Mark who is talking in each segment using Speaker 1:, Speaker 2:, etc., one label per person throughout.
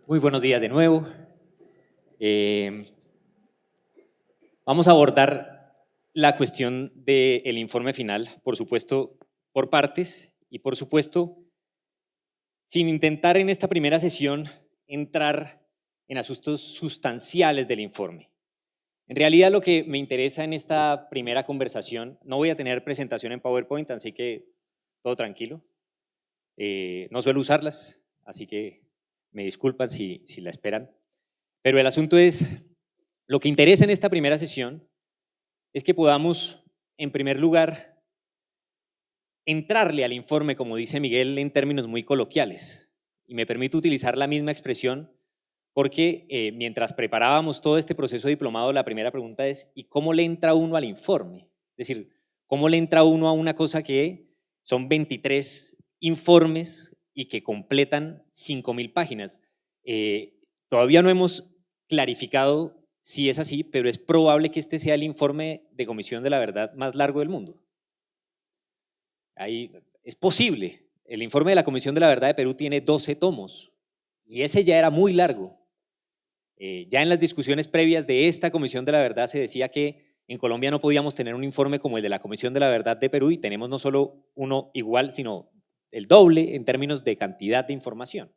Speaker 1: Muy buenos días de nuevo. Vamos a abordar la cuestión del informe final, por supuesto, por partes y por supuesto, sin intentar en esta primera sesión entrar en asuntos sustanciales del informe. En realidad lo que me interesa en esta primera conversación, no voy a tener presentación en PowerPoint, así que todo tranquilo. No suelo usarlas, así que me disculpan si la esperan. Pero el asunto es, lo que interesa en esta primera sesión es que podamos, en primer lugar, entrarle al informe, como dice Miguel, en términos muy coloquiales. Y me permito utilizar la misma expresión porque mientras preparábamos todo este proceso diplomado, la primera pregunta es, ¿y cómo le entra uno al informe? Es decir, ¿cómo le entra uno a una cosa que son 23 informes y que completan 5.000 páginas? Todavía no hemos clarificado si es así, pero es probable que este sea el informe de Comisión de la Verdad más largo del mundo. Ahí es posible. El informe de la Comisión de la Verdad de Perú tiene 12 tomos y ese ya era muy largo. Ya en las discusiones previas de esta Comisión de la Verdad se decía que en Colombia no podíamos tener un informe como el de la Comisión de la Verdad de Perú y tenemos no solo uno igual, sino el doble en términos de cantidad de información.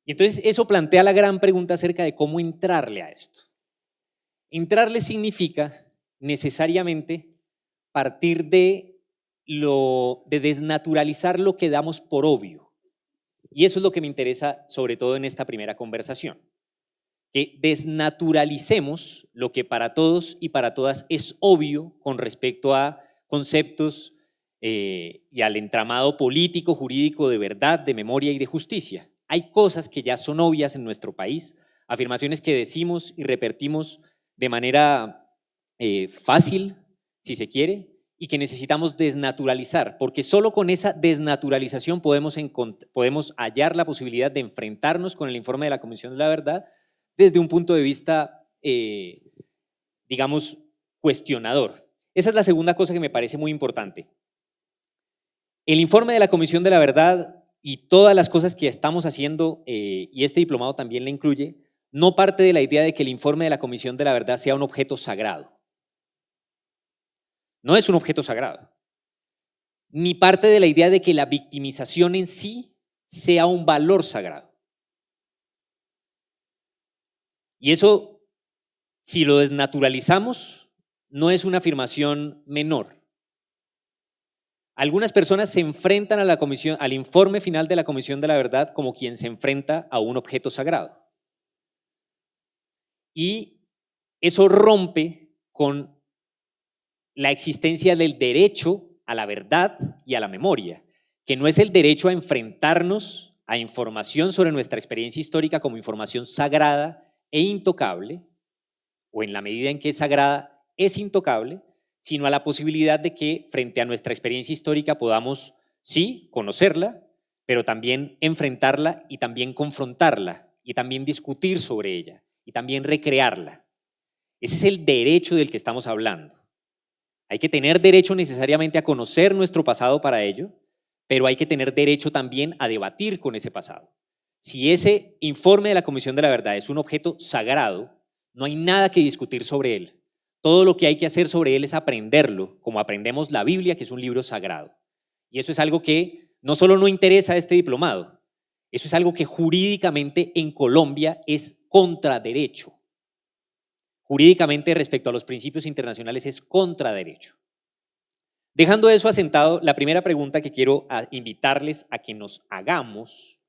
Speaker 1: Y entonces eso plantea la gran pregunta acerca de cómo entrarle a esto. Entrarle significa necesariamente partir de desnaturalizar lo que damos por obvio. Y eso es lo que me interesa sobre todo en esta primera conversación. Que desnaturalicemos lo que para todos y para todas es obvio con respecto a conceptos y al entramado político, jurídico, de verdad, de memoria y de justicia. Hay cosas que ya son obvias en nuestro país, afirmaciones que decimos y repetimos de manera fácil, si se quiere, y que necesitamos desnaturalizar, porque solo con esa desnaturalización podemos hallar la posibilidad de enfrentarnos con el informe de la Comisión de la Verdad desde un punto de vista, digamos, cuestionador. Esa es la segunda cosa que me parece muy importante. El informe de la Comisión de la Verdad y todas las cosas que estamos haciendo, y este diplomado también la incluye, no parte de la idea de que el informe de la Comisión de la Verdad sea un objeto sagrado. No es un objeto sagrado. Ni parte de la idea de que la victimización en sí sea un valor sagrado. Y eso, si lo desnaturalizamos, no es una afirmación menor. Algunas personas se enfrentan a la comisión, al informe final de la Comisión de la Verdad como quien se enfrenta a un objeto sagrado. Y eso rompe con la existencia del derecho a la verdad y a la memoria, que no es el derecho a enfrentarnos a información sobre nuestra experiencia histórica como información sagrada e intocable, o en la medida en que es sagrada, es intocable, sino a la posibilidad de que frente a nuestra experiencia histórica podamos, sí, conocerla, pero también enfrentarla y también confrontarla y también discutir sobre ella y también recrearla. Ese es el derecho del que estamos hablando. Hay que tener derecho necesariamente a conocer nuestro pasado para ello, pero hay que tener derecho también a debatir con ese pasado. Si ese informe de la Comisión de la Verdad es un objeto sagrado, no hay nada que discutir sobre él. Todo lo que hay que hacer sobre él es aprenderlo, como aprendemos la Biblia, que es un libro sagrado. Y eso es algo que no solo no interesa a este diplomado, eso es algo que jurídicamente en Colombia es contraderecho. Jurídicamente respecto a los principios internacionales es contraderecho. Dejando eso asentado, la primera pregunta que quiero invitarles a que nos hagamos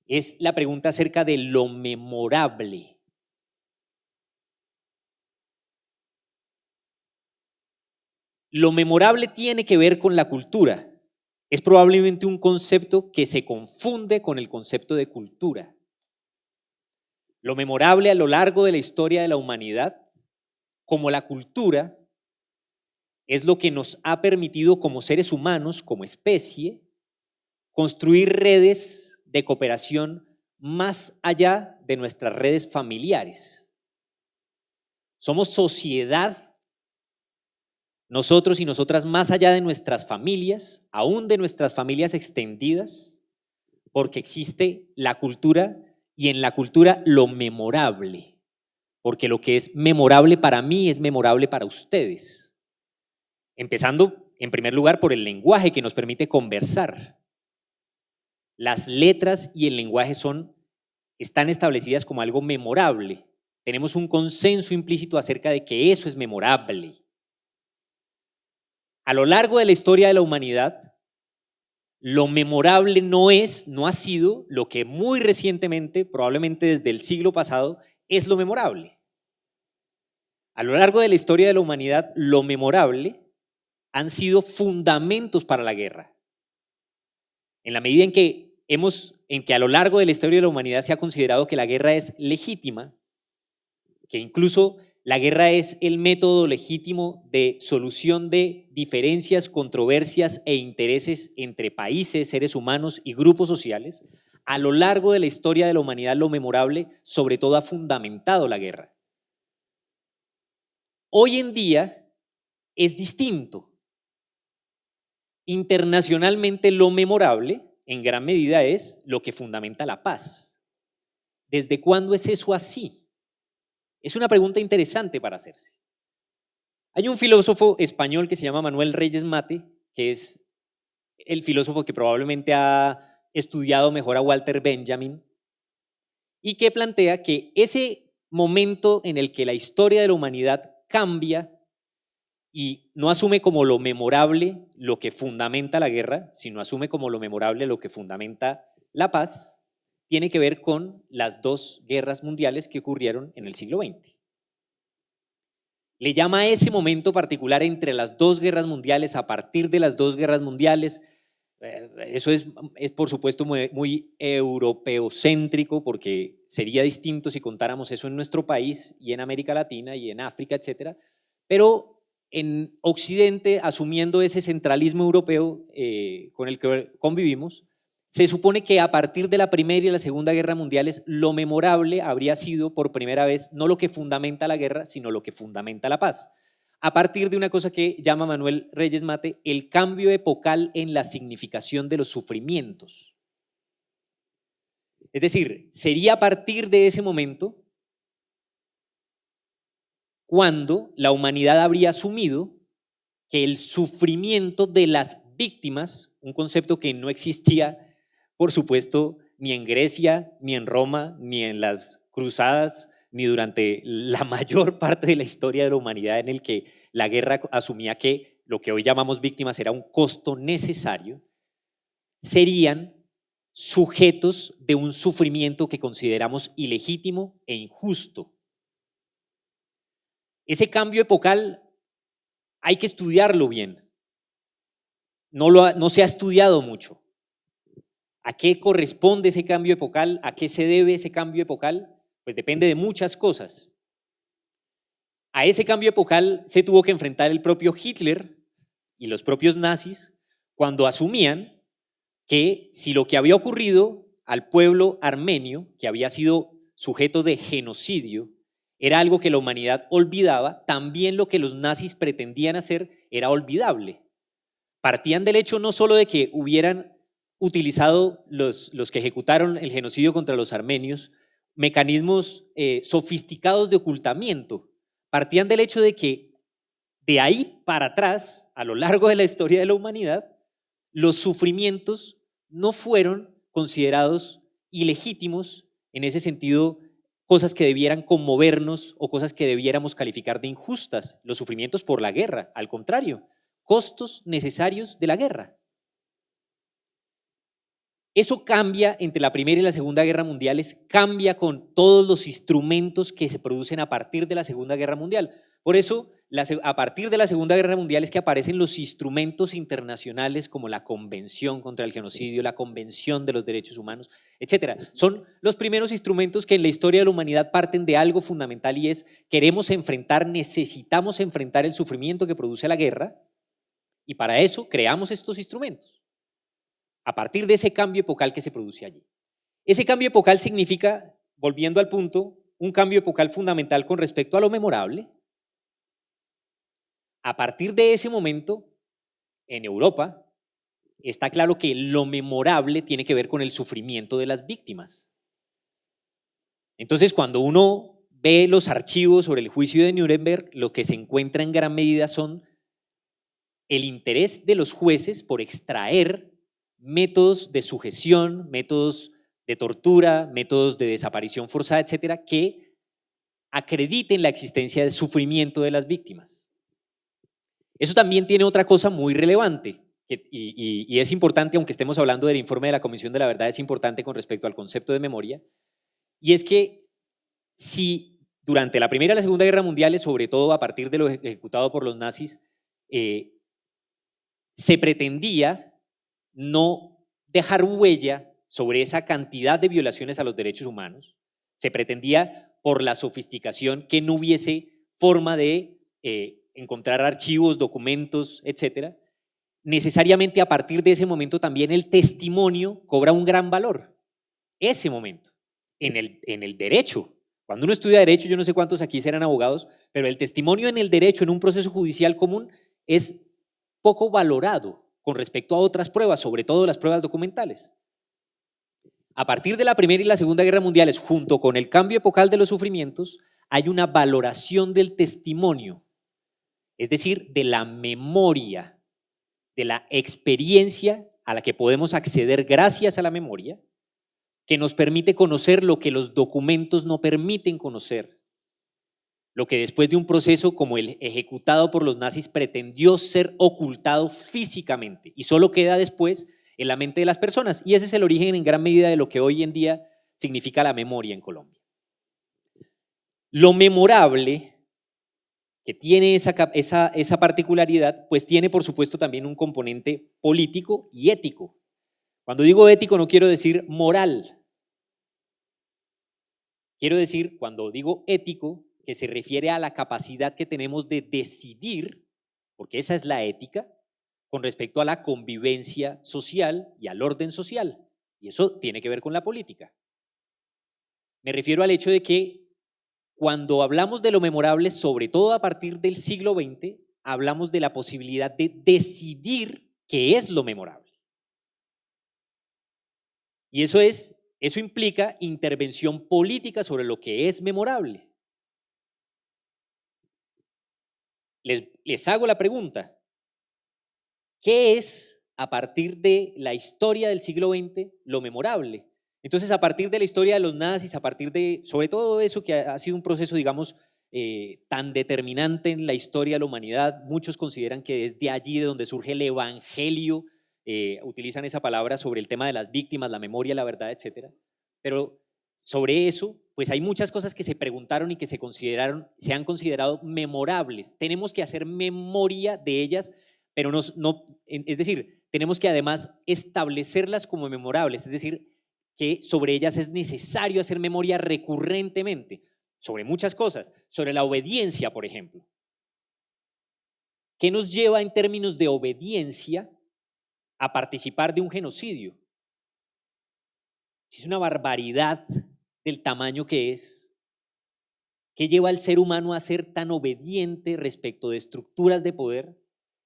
Speaker 1: es la pregunta acerca de lo memorable. Lo memorable tiene que ver con la cultura. Es probablemente un concepto que se confunde con el concepto de cultura. Lo memorable a lo largo de la historia de la humanidad, como la cultura, es lo que nos ha permitido como seres humanos, como especie, construir redes de cooperación más allá de nuestras redes familiares. Somos sociedad, nosotros y nosotras, más allá de nuestras familias, aún de nuestras familias extendidas, porque existe la cultura y en la cultura lo memorable, porque lo que es memorable para mí es memorable para ustedes. Empezando, en primer lugar, por el lenguaje que nos permite conversar. Las letras y el lenguaje están establecidas como algo memorable. Tenemos un consenso implícito acerca de que eso es memorable. A lo largo de la historia de la humanidad, lo memorable no ha sido lo que muy recientemente, probablemente desde el siglo pasado, es lo memorable. A lo largo de la historia de la humanidad, lo memorable han sido fundamentos para la guerra. En la medida en que a lo largo de la historia de la humanidad se ha considerado que la guerra es legítima, que incluso la guerra es el método legítimo de solución de diferencias, controversias e intereses entre países, seres humanos y grupos sociales, a lo largo de la historia de la humanidad lo memorable sobre todo ha fundamentado la guerra. Hoy en día es distinto. Internacionalmente lo memorable en gran medida es lo que fundamenta la paz. ¿Desde cuándo es eso así? Es una pregunta interesante para hacerse. Hay un filósofo español que se llama Manuel Reyes Mate, que es el filósofo que probablemente ha estudiado mejor a Walter Benjamin, y que plantea que ese momento en el que la historia de la humanidad cambia y no asume como lo memorable lo que fundamenta la guerra, sino asume como lo memorable lo que fundamenta la paz, tiene que ver con las dos guerras mundiales que ocurrieron en el siglo XX. Le llama a ese momento particular entre las dos guerras mundiales, a partir de las dos guerras mundiales. Eso es por supuesto muy europeocéntrico, porque sería distinto si contáramos eso en nuestro país y en América Latina y en África, etcétera. Pero en Occidente, asumiendo ese centralismo europeo con el que convivimos, se supone que a partir de la Primera y la Segunda Guerra Mundiales lo memorable habría sido por primera vez no lo que fundamenta la guerra, sino lo que fundamenta la paz. A partir de una cosa que llama Manuel Reyes Mate el cambio epocal en la significación de los sufrimientos. Es decir, sería a partir de ese momento cuando la humanidad habría asumido que el sufrimiento de las víctimas, un concepto que no existía, por supuesto, ni en Grecia, ni en Roma, ni en las cruzadas, ni durante la mayor parte de la historia de la humanidad, en el que la guerra asumía que lo que hoy llamamos víctimas era un costo necesario, serían sujetos de un sufrimiento que consideramos ilegítimo e injusto. Ese cambio epocal hay que estudiarlo bien. No se ha estudiado mucho. ¿A qué corresponde ese cambio epocal? ¿A qué se debe ese cambio epocal? Pues depende de muchas cosas. A ese cambio epocal se tuvo que enfrentar el propio Hitler y los propios nazis cuando asumían que si lo que había ocurrido al pueblo armenio, que había sido sujeto de genocidio, era algo que la humanidad olvidaba, también lo que los nazis pretendían hacer era olvidable. Partían del hecho no solo de que hubieran utilizado los que ejecutaron el genocidio contra los armenios mecanismos sofisticados de ocultamiento, partían del hecho de que de ahí para atrás, a lo largo de la historia de la humanidad, los sufrimientos no fueron considerados ilegítimos, en ese sentido, cosas que debieran conmovernos o cosas que debiéramos calificar de injustas, los sufrimientos por la guerra, al contrario, costos necesarios de la guerra. Eso cambia entre la Primera y la Segunda Guerra Mundiales, cambia con todos los instrumentos que se producen a partir de la Segunda Guerra Mundial. Por eso, a partir de la Segunda Guerra Mundial es que aparecen los instrumentos internacionales como la Convención contra el Genocidio, la Convención de los Derechos Humanos, etc. Son los primeros instrumentos que en la historia de la humanidad parten de algo fundamental, y es: necesitamos enfrentar el sufrimiento que produce la guerra, y para eso creamos estos instrumentos. A partir de ese cambio epocal que se produce allí. Ese cambio epocal significa, volviendo al punto, un cambio epocal fundamental con respecto a lo memorable. A partir de ese momento, en Europa, está claro que lo memorable tiene que ver con el sufrimiento de las víctimas. Entonces, cuando uno ve los archivos sobre el juicio de Nuremberg, lo que se encuentra en gran medida son el interés de los jueces por extraer métodos de sujeción, métodos de tortura, métodos de desaparición forzada, etcétera, que acrediten la existencia del sufrimiento de las víctimas. Eso también tiene otra cosa muy relevante, y es importante, aunque estemos hablando del informe de la Comisión de la Verdad, es importante con respecto al concepto de memoria, y es que si durante la Primera y la Segunda Guerra Mundiales, sobre todo a partir de lo ejecutado por los nazis, se pretendía no dejar huella sobre esa cantidad de violaciones a los derechos humanos, se pretendía por la sofisticación que no hubiese forma de encontrar archivos, documentos, etcétera, necesariamente a partir de ese momento también el testimonio cobra un gran valor. Ese momento, en el derecho. Cuando uno estudia derecho, yo no sé cuántos aquí serán abogados, pero el testimonio en el derecho, en un proceso judicial común, es poco valorado con respecto a otras pruebas, sobre todo las pruebas documentales. A partir de la Primera y la Segunda Guerra Mundiales, junto con el cambio epocal de los sufrimientos, hay una valoración del testimonio, es decir, de la memoria, de la experiencia a la que podemos acceder gracias a la memoria, que nos permite conocer lo que los documentos no permiten conocer, lo que después de un proceso como el ejecutado por los nazis pretendió ser ocultado físicamente y solo queda después en la mente de las personas, y ese es el origen en gran medida de lo que hoy en día significa la memoria en Colombia. Lo memorable que tiene esa particularidad, pues tiene por supuesto también un componente político y ético. Cuando digo ético no quiero decir moral, quiero decir, cuando digo ético, que se refiere a la capacidad que tenemos de decidir, porque esa es la ética, con respecto a la convivencia social y al orden social, y eso tiene que ver con la política. Me refiero al hecho de que cuando hablamos de lo memorable, sobre todo a partir del siglo XX, hablamos de la posibilidad de decidir qué es lo memorable. Y eso implica intervención política sobre lo que es memorable. Les hago la pregunta, ¿qué es a partir de la historia del siglo XX lo memorable? Entonces, a partir de la historia de los nazis, a partir de, sobre todo eso que ha sido un proceso, digamos, tan determinante en la historia de la humanidad, muchos consideran que es de allí de donde surge el evangelio, utilizan esa palabra sobre el tema de las víctimas, la memoria, la verdad, etcétera. Pero sobre eso, pues hay muchas cosas que se preguntaron y que se han considerado memorables. Tenemos que hacer memoria de ellas, pero es decir, tenemos que además establecerlas como memorables, es decir, que sobre ellas es necesario hacer memoria recurrentemente, sobre muchas cosas, sobre la obediencia, por ejemplo. ¿Qué nos lleva en términos de obediencia a participar de un genocidio? Es una barbaridad del tamaño que es. ¿Qué lleva al ser humano a ser tan obediente respecto de estructuras de poder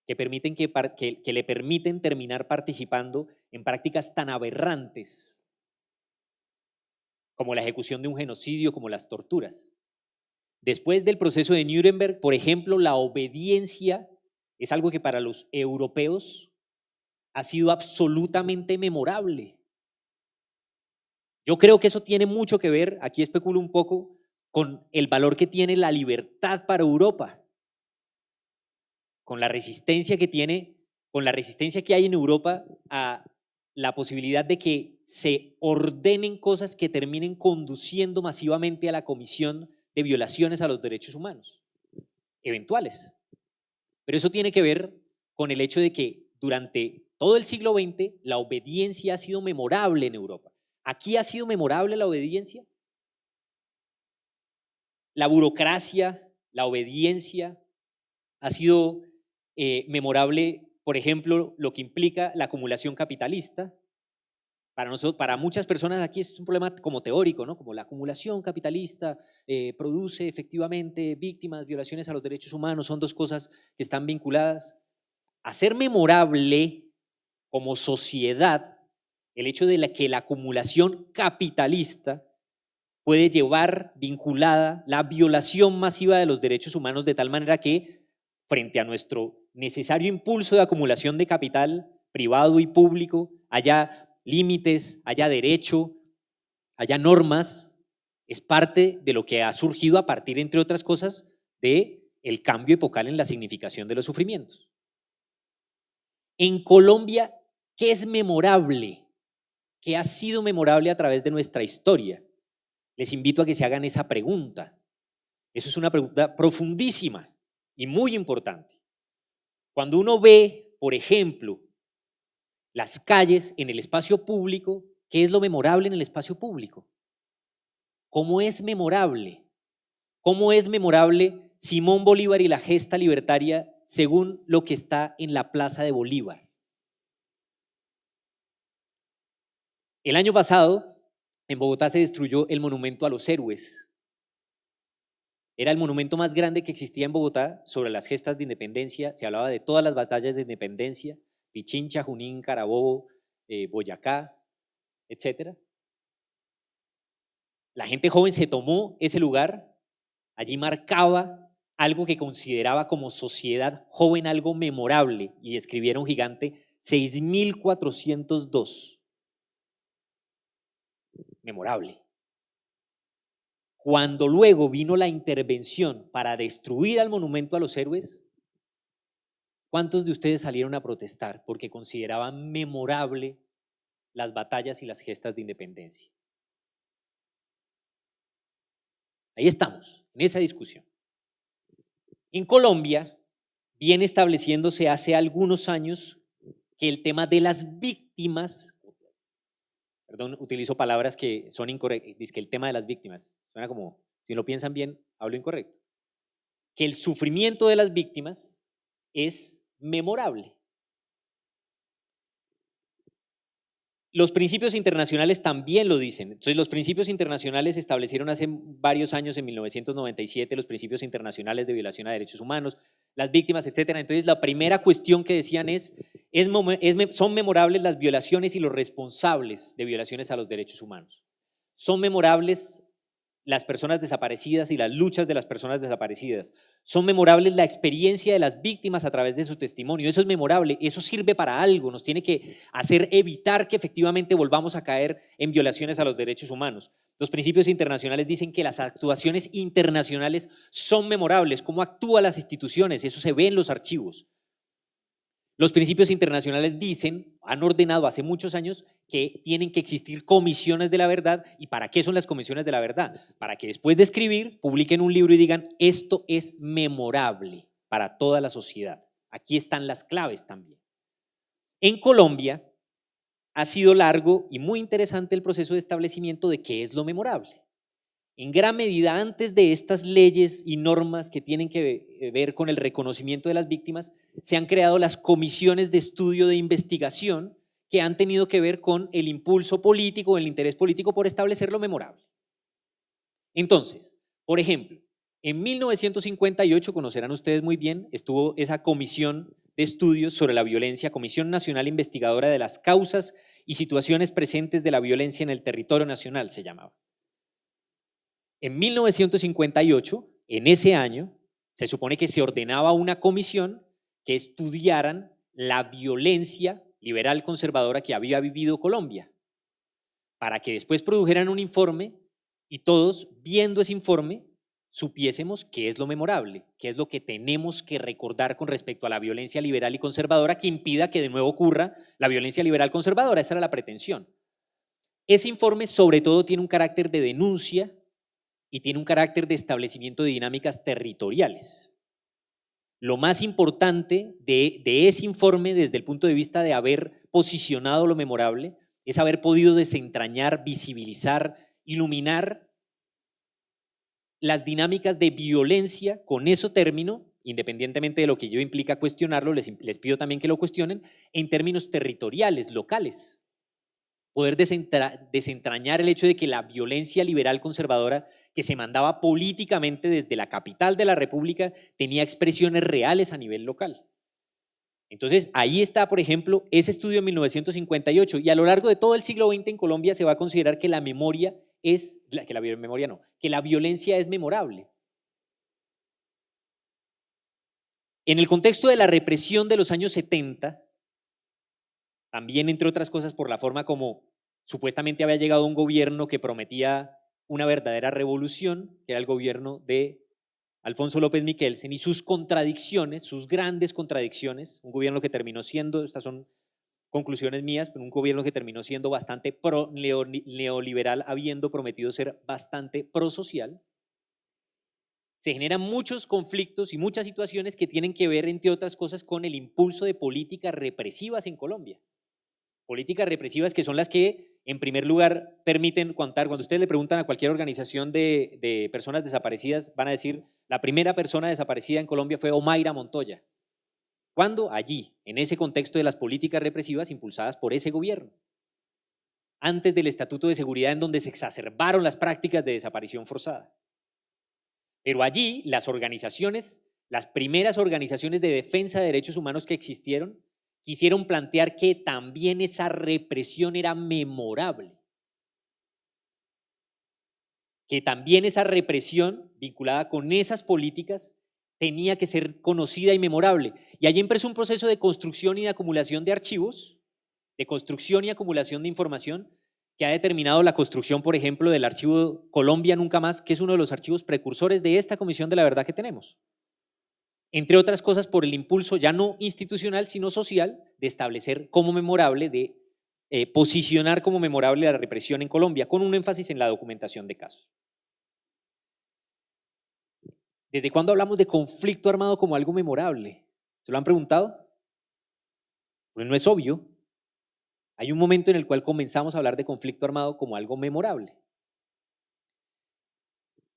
Speaker 1: que le permiten terminar participando en prácticas tan aberrantes como la ejecución de un genocidio, como las torturas? Después del proceso de Nuremberg, por ejemplo, la obediencia es algo que para los europeos ha sido absolutamente memorable. Yo creo que eso tiene mucho que ver, aquí especulo un poco, con el valor que tiene la libertad para Europa, con la resistencia que hay en Europa a la posibilidad de que se ordenen cosas que terminen conduciendo masivamente a la comisión de violaciones a los derechos humanos, eventuales. Pero eso tiene que ver con el hecho de que durante todo el siglo XX la obediencia ha sido memorable en Europa. ¿Aquí ha sido memorable la obediencia? La burocracia, la obediencia ha sido memorable, por ejemplo, lo que implica la acumulación capitalista. Para muchas personas aquí es un problema como teórico, ¿no? Como la acumulación capitalista produce efectivamente víctimas, violaciones a los derechos humanos, son dos cosas que están vinculadas. Hacer memorable como sociedad, el hecho de que la acumulación capitalista puede llevar vinculada la violación masiva de los derechos humanos, de tal manera que frente a nuestro necesario impulso de acumulación de capital privado y público, haya límites, haya derecho, haya normas, es parte de lo que ha surgido a partir, entre otras cosas, del cambio epocal en la significación de los sufrimientos. En Colombia, ¿qué es memorable? ¿Qué ha sido memorable a través de nuestra historia? Les invito a que se hagan esa pregunta. Eso es una pregunta profundísima y muy importante. Cuando uno ve, por ejemplo, las calles en el espacio público, ¿qué es lo memorable en el espacio público? ¿Cómo es memorable? ¿Cómo es memorable Simón Bolívar y la gesta libertaria según lo que está en la Plaza de Bolívar? El año pasado, en Bogotá se destruyó el monumento a los héroes. Era el monumento más grande que existía en Bogotá sobre las gestas de independencia. Se hablaba de todas las batallas de independencia, Pichincha, Junín, Carabobo, Boyacá, etc. La gente joven se tomó ese lugar, allí marcaba algo que consideraba como sociedad joven algo memorable y escribieron gigante 6402. Memorable. Cuando luego vino la intervención para destruir al monumento a los héroes, ¿cuántos de ustedes salieron a protestar porque consideraban memorable las batallas y las gestas de independencia? Ahí estamos, en esa discusión. En Colombia viene estableciéndose hace algunos años que el tema de las víctimas, perdón, utilizo palabras que son incorrectas, dice que el tema de las víctimas, suena como, si lo piensan bien, hablo incorrecto, que el sufrimiento de las víctimas es memorable. Los principios internacionales también lo dicen. Entonces, los principios internacionales establecieron hace varios años, en 1997, los principios internacionales de violación a derechos humanos, las víctimas, etc. Entonces, la primera cuestión que decían son memorables las violaciones y los responsables de violaciones a los derechos humanos. Son memorables las personas desaparecidas y las luchas de las personas desaparecidas. Son memorables la experiencia de las víctimas a través de su testimonio. Eso es memorable, eso sirve para algo, nos tiene que hacer evitar que efectivamente volvamos a caer en violaciones a los derechos humanos. Los principios internacionales dicen que las actuaciones internacionales son memorables, cómo actúan las instituciones, eso se ve en los archivos. Los principios internacionales dicen, han ordenado hace muchos años que tienen que existir comisiones de la verdad. ¿Y para qué son las comisiones de la verdad? Para que después de escribir, publiquen un libro y digan, esto es memorable para toda la sociedad. Aquí están las claves también. En Colombia ha sido largo y muy interesante el proceso de establecimiento de qué es lo memorable. En gran medida, antes de estas leyes y normas que tienen que ver con el reconocimiento de las víctimas, se han creado las comisiones de estudio de investigación que han tenido que ver con el impulso político, el interés político por establecer lo memorable. Entonces, por ejemplo, en 1958, conocerán ustedes muy bien, estuvo esa comisión de estudios sobre la violencia, Comisión Nacional Investigadora de las Causas y Situaciones Presentes de la Violencia en el Territorio Nacional, se llamaba. En 1958, en ese año, se supone que se ordenaba una comisión que estudiaran la violencia liberal conservadora que había vivido Colombia, para que después produjeran un informe y todos, viendo ese informe, supiésemos qué es lo memorable, qué es lo que tenemos que recordar con respecto a la violencia liberal y conservadora que impida que de nuevo ocurra la violencia liberal conservadora. Esa era la pretensión. Ese informe sobre todo tiene un carácter de denuncia y tiene un carácter de establecimiento de dinámicas territoriales. Lo más importante de ese informe desde el punto de vista de haber posicionado lo memorable es haber podido desentrañar, visibilizar, iluminar las dinámicas de violencia con ese término, independientemente de lo que ello implica cuestionarlo, les pido también que lo cuestionen, en términos territoriales, locales. Poder desentrañar el hecho de que la violencia liberal conservadora que se mandaba políticamente desde la capital de la República tenía expresiones reales a nivel local. Entonces, ahí está, por ejemplo, ese estudio de 1958, y a lo largo de todo el siglo XX en Colombia se va a considerar que la violencia es memorable. En el contexto de la represión de los años 70, también entre otras cosas por la forma como supuestamente había llegado un gobierno que prometía una verdadera revolución, que era el gobierno de Alfonso López Miquelsen, y sus contradicciones, sus grandes contradicciones, un gobierno que terminó siendo, estas son conclusiones mías, pero un gobierno que terminó siendo bastante neoliberal, habiendo prometido ser bastante prosocial. Se generan muchos conflictos y muchas situaciones que tienen que ver, entre otras cosas, con el impulso de políticas represivas en Colombia. Políticas represivas que son las que, en primer lugar, permiten contar. Cuando ustedes le preguntan a cualquier organización de personas desaparecidas, van a decir, la primera persona desaparecida en Colombia fue Omaira Montoya. ¿Cuándo? Allí, en ese contexto de las políticas represivas impulsadas por ese gobierno. Antes del Estatuto de Seguridad, en donde se exacerbaron las prácticas de desaparición forzada. Pero allí las organizaciones, las primeras organizaciones de defensa de derechos humanos que existieron, quisieron plantear que también esa represión era memorable. Que también esa represión vinculada con esas políticas tenía que ser conocida y memorable. Y allí empezó un proceso de construcción y de acumulación de archivos, de construcción y acumulación de información, que ha determinado la construcción, por ejemplo, del archivo Colombia Nunca Más, que es uno de los archivos precursores de esta Comisión de la Verdad que tenemos. Entre otras cosas por el impulso ya no institucional, sino social, de establecer como memorable, de posicionar como memorable la represión en Colombia, con un énfasis en la documentación de casos. ¿Desde cuándo hablamos de conflicto armado como algo memorable? ¿Se lo han preguntado? Pues no es obvio. Hay un momento en el cual comenzamos a hablar de conflicto armado como algo memorable.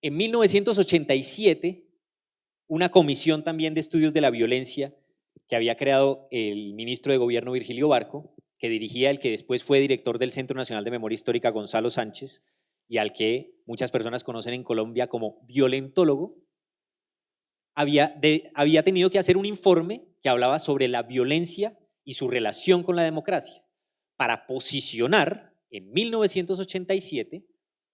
Speaker 1: En 1987, una comisión también de estudios de la violencia que había creado el ministro de Gobierno Virgilio Barco, que dirigía el que después fue director del Centro Nacional de Memoria Histórica, Gonzalo Sánchez, y al que muchas personas conocen en Colombia como violentólogo, había tenido que hacer un informe que hablaba sobre la violencia y su relación con la democracia, para posicionar en 1987,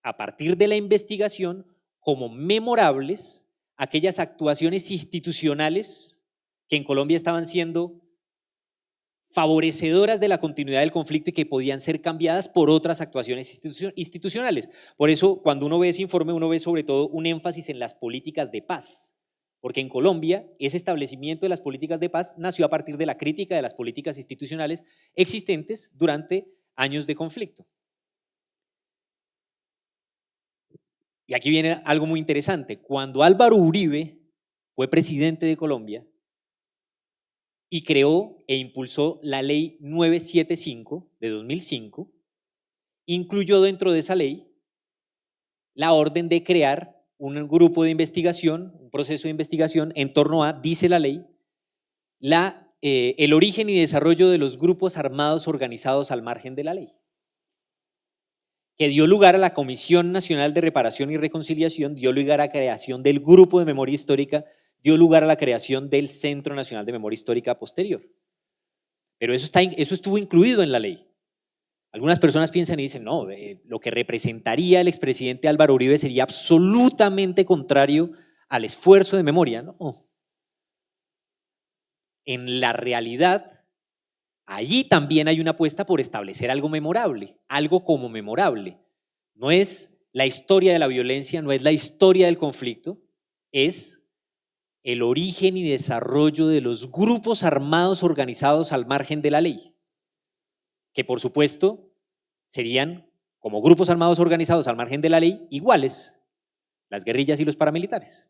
Speaker 1: a partir de la investigación, como memorables aquellas actuaciones institucionales que en Colombia estaban siendo favorecedoras de la continuidad del conflicto y que podían ser cambiadas por otras actuaciones institucionales. Por eso, cuando uno ve ese informe, uno ve sobre todo un énfasis en las políticas de paz, porque en Colombia ese establecimiento de las políticas de paz nació a partir de la crítica de las políticas institucionales existentes durante años de conflicto. Y aquí viene algo muy interesante. Cuando Álvaro Uribe fue presidente de Colombia y creó e impulsó la ley 975 de 2005, incluyó dentro de esa ley la orden de crear un grupo de investigación, un proceso de investigación en torno a, dice la ley, el origen y desarrollo de los grupos armados organizados al margen de la ley, que dio lugar a la Comisión Nacional de Reparación y Reconciliación, dio lugar a la creación del Grupo de Memoria Histórica, dio lugar a la creación del Centro Nacional de Memoria Histórica posterior. Pero eso estuvo incluido en la ley. Algunas personas piensan y dicen, no, lo que representaría el expresidente Álvaro Uribe sería absolutamente contrario al esfuerzo de memoria. No. En la realidad, allí también hay una apuesta por establecer algo memorable, algo como memorable. No es la historia de la violencia, no es la historia del conflicto, es el origen y desarrollo de los grupos armados organizados al margen de la ley, que por supuesto serían, como grupos armados organizados al margen de la ley, iguales, las guerrillas y los paramilitares.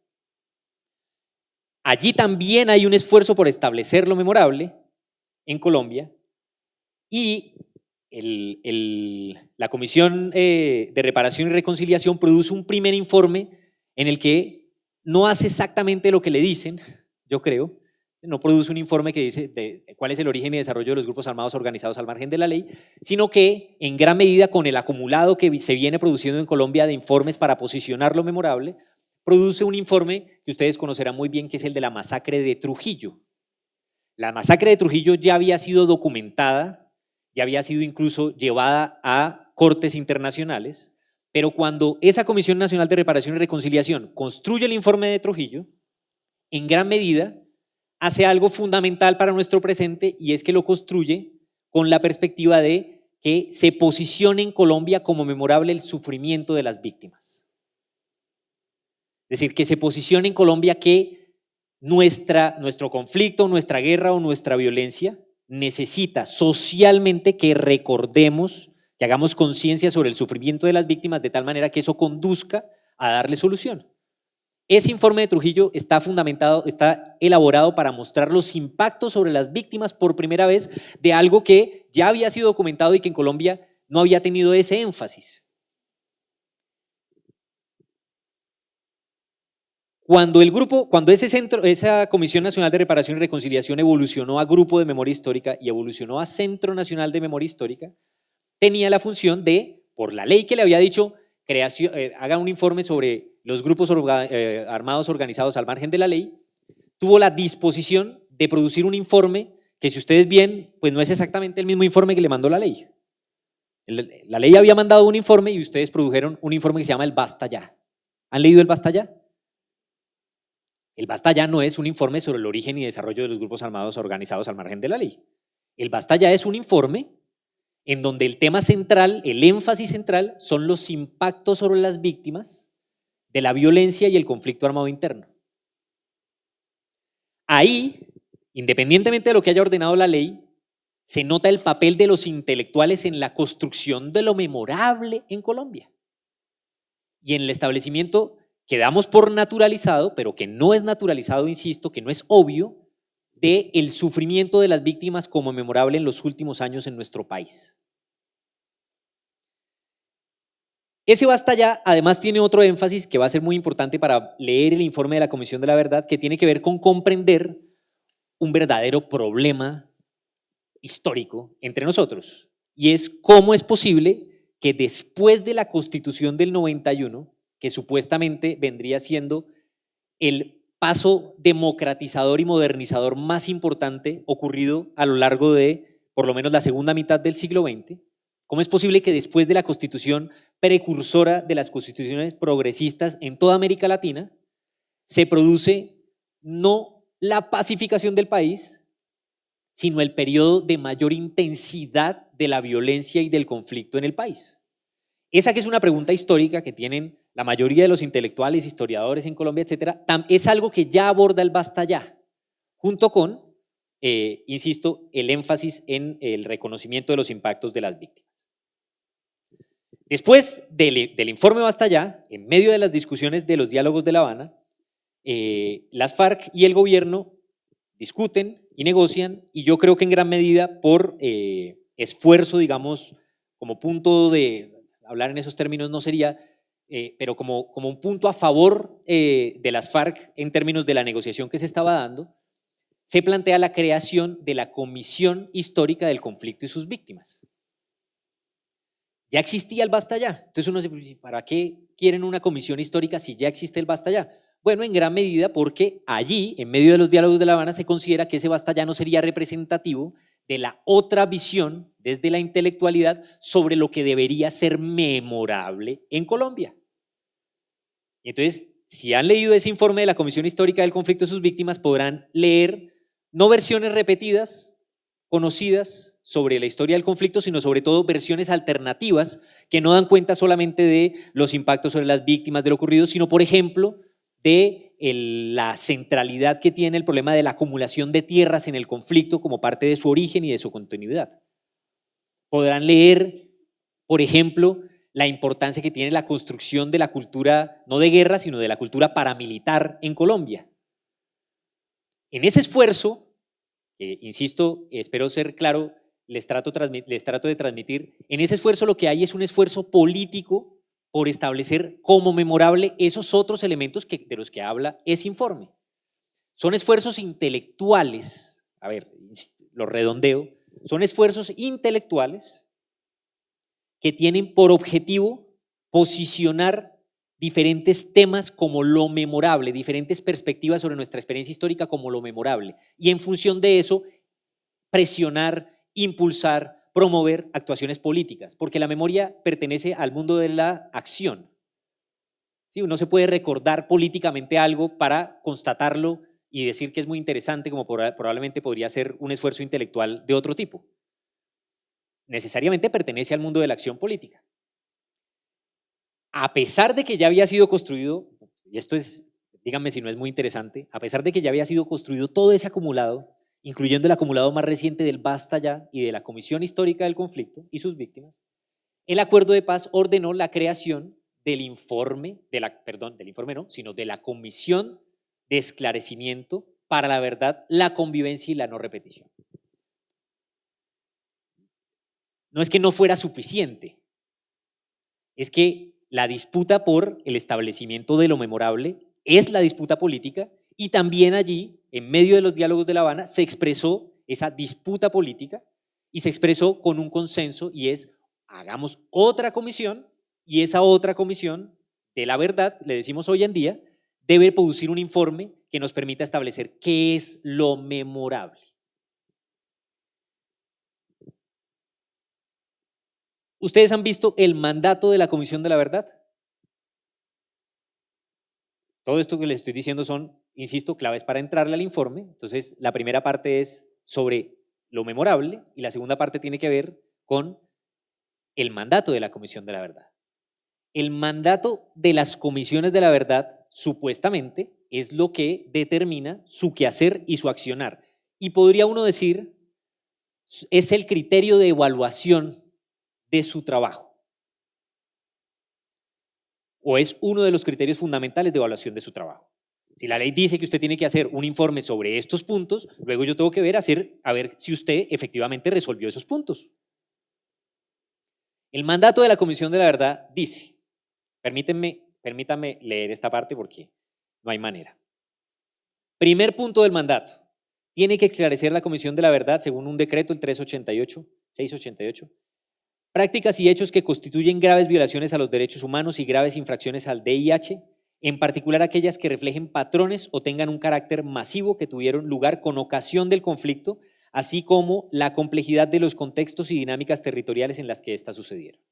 Speaker 1: Allí también hay un esfuerzo por establecer lo memorable en Colombia, y la Comisión de Reparación y Reconciliación produce un primer informe en el que no hace exactamente lo que le dicen, yo creo, no produce un informe que dice cuál es el origen y desarrollo de los grupos armados organizados al margen de la ley, sino que en gran medida con el acumulado que se viene produciendo en Colombia de informes para posicionar lo memorable, produce un informe que ustedes conocerán muy bien, que es el de la masacre de Trujillo. La masacre de Trujillo ya había sido documentada, ya había sido incluso llevada a cortes internacionales, pero cuando esa Comisión Nacional de Reparación y Reconciliación construye el informe de Trujillo, en gran medida hace algo fundamental para nuestro presente, y es que lo construye con la perspectiva de que se posicione en Colombia como memorable el sufrimiento de las víctimas. Es decir, que se posicione en Colombia que nuestro conflicto, nuestra guerra o nuestra violencia necesita socialmente que recordemos, que hagamos conciencia sobre el sufrimiento de las víctimas, de tal manera que eso conduzca a darle solución. Ese informe de Trujillo está fundamentado, está elaborado para mostrar los impactos sobre las víctimas por primera vez de algo que ya había sido documentado y que en Colombia no había tenido ese énfasis. Cuando esa Comisión Nacional de Reparación y Reconciliación evolucionó a Grupo de Memoria Histórica y evolucionó a Centro Nacional de Memoria Histórica, tenía la función de, por la ley que le había dicho, haga un informe sobre los grupos armados organizados al margen de la ley, tuvo la disposición de producir un informe que, si ustedes ven, pues no es exactamente el mismo informe que le mandó la ley. La ley había mandado un informe y ustedes produjeron un informe que se llama el Basta Ya. ¿Han leído el Basta Ya? El Basta Ya no es un informe sobre el origen y desarrollo de los grupos armados organizados al margen de la ley. El Basta Ya es un informe en donde el tema central, el énfasis central, son los impactos sobre las víctimas de la violencia y el conflicto armado interno. Ahí, independientemente de lo que haya ordenado la ley, se nota el papel de los intelectuales en la construcción de lo memorable en Colombia y en el establecimiento que damos por naturalizado, pero que no es naturalizado, insisto, que no es obvio, de el sufrimiento de las víctimas como memorable en los últimos años en nuestro país. Ese Basta Ya además tiene otro énfasis que va a ser muy importante para leer el informe de la Comisión de la Verdad, que tiene que ver con comprender un verdadero problema histórico entre nosotros, y es cómo es posible que después de la Constitución del 91, que supuestamente vendría siendo el paso democratizador y modernizador más importante ocurrido a lo largo de por lo menos la segunda mitad del siglo XX, ¿cómo es posible que después de la Constitución precursora de las constituciones progresistas en toda América Latina se produce no la pacificación del país, sino el periodo de mayor intensidad de la violencia y del conflicto en el país? Esa, que es una pregunta histórica que tienen la mayoría de los intelectuales, historiadores en Colombia, etcétera, es algo que ya aborda el Basta Ya, junto con, insisto, el énfasis en el reconocimiento de los impactos de las víctimas. Después del informe Basta Ya, en medio de las discusiones de los diálogos de La Habana, las FARC y el gobierno discuten y negocian, y yo creo que en gran medida por esfuerzo, digamos, como punto de hablar en esos términos no sería, pero como un punto a favor de las FARC en términos de la negociación que se estaba dando, se plantea la creación de la Comisión Histórica del Conflicto y sus Víctimas. Ya existía el Basta Ya, entonces uno dice, ¿para qué quieren una comisión histórica si ya existe el Basta Ya? Bueno, en gran medida porque allí, en medio de los diálogos de La Habana, se considera que ese Basta Ya no sería representativo de la otra visión desde la intelectualidad sobre lo que debería ser memorable en Colombia. Y entonces, si han leído ese informe de la Comisión Histórica del Conflicto y sus Víctimas, podrán leer no versiones repetidas, conocidas sobre la historia del conflicto, sino sobre todo versiones alternativas que no dan cuenta solamente de los impactos sobre las víctimas de lo ocurrido, sino, por ejemplo, de la centralidad que tiene el problema de la acumulación de tierras en el conflicto como parte de su origen y de su continuidad. Podrán leer, por ejemplo, la importancia que tiene la construcción de la cultura, no de guerra, sino de la cultura paramilitar en Colombia. En ese esfuerzo, insisto, espero ser claro, les trato de transmitir, en ese esfuerzo lo que hay es un esfuerzo político por establecer como memorable esos otros elementos de los que habla ese informe. Son esfuerzos intelectuales, a ver, lo redondeo, son esfuerzos intelectuales que tienen por objetivo posicionar diferentes temas como lo memorable, diferentes perspectivas sobre nuestra experiencia histórica como lo memorable. Y en función de eso, presionar, impulsar, promover actuaciones políticas, porque la memoria pertenece al mundo de la acción. ¿Sí? Uno se puede recordar políticamente algo para constatarlo y decir que es muy interesante, como probablemente podría ser un esfuerzo intelectual de otro tipo. Necesariamente pertenece al mundo de la acción política. A pesar de que ya había sido construido, y esto es, díganme si no es muy interesante, a pesar de que ya había sido construido todo ese acumulado, incluyendo el acumulado más reciente del Basta Ya y de la Comisión Histórica del Conflicto y sus víctimas, el acuerdo de paz ordenó la creación del informe, de la Comisión de Esclarecimiento para la Verdad, la Convivencia y la No Repetición. No es que no fuera suficiente, es que la disputa por el establecimiento de lo memorable es la disputa política y también allí, en medio de los diálogos de La Habana, se expresó esa disputa política y se expresó con un consenso y es, hagamos otra comisión y esa otra comisión de la verdad, le decimos hoy en día, debe producir un informe que nos permita establecer qué es lo memorable. ¿Ustedes han visto el mandato de la Comisión de la Verdad? Todo esto que les estoy diciendo son, insisto, claves para entrarle al informe. Entonces, la primera parte es sobre lo memorable y la segunda parte tiene que ver con el mandato de la Comisión de la Verdad. El mandato de las comisiones de la verdad, supuestamente, es lo que determina su quehacer y su accionar. Y podría uno decir, es el criterio de evaluación de su trabajo. O es uno de los criterios fundamentales de evaluación de su trabajo. Si la ley dice que usted tiene que hacer un informe sobre estos puntos, luego yo tengo que ver si usted efectivamente resolvió esos puntos. El mandato de la Comisión de la Verdad dice, permítanme leer esta parte porque no hay manera. Primer punto del mandato, tiene que esclarecer la Comisión de la Verdad según un decreto, el 688, prácticas y hechos que constituyen graves violaciones a los derechos humanos y graves infracciones al DIH, en particular aquellas que reflejen patrones o tengan un carácter masivo que tuvieron lugar con ocasión del conflicto, así como la complejidad de los contextos y dinámicas territoriales en las que éstas sucedieron.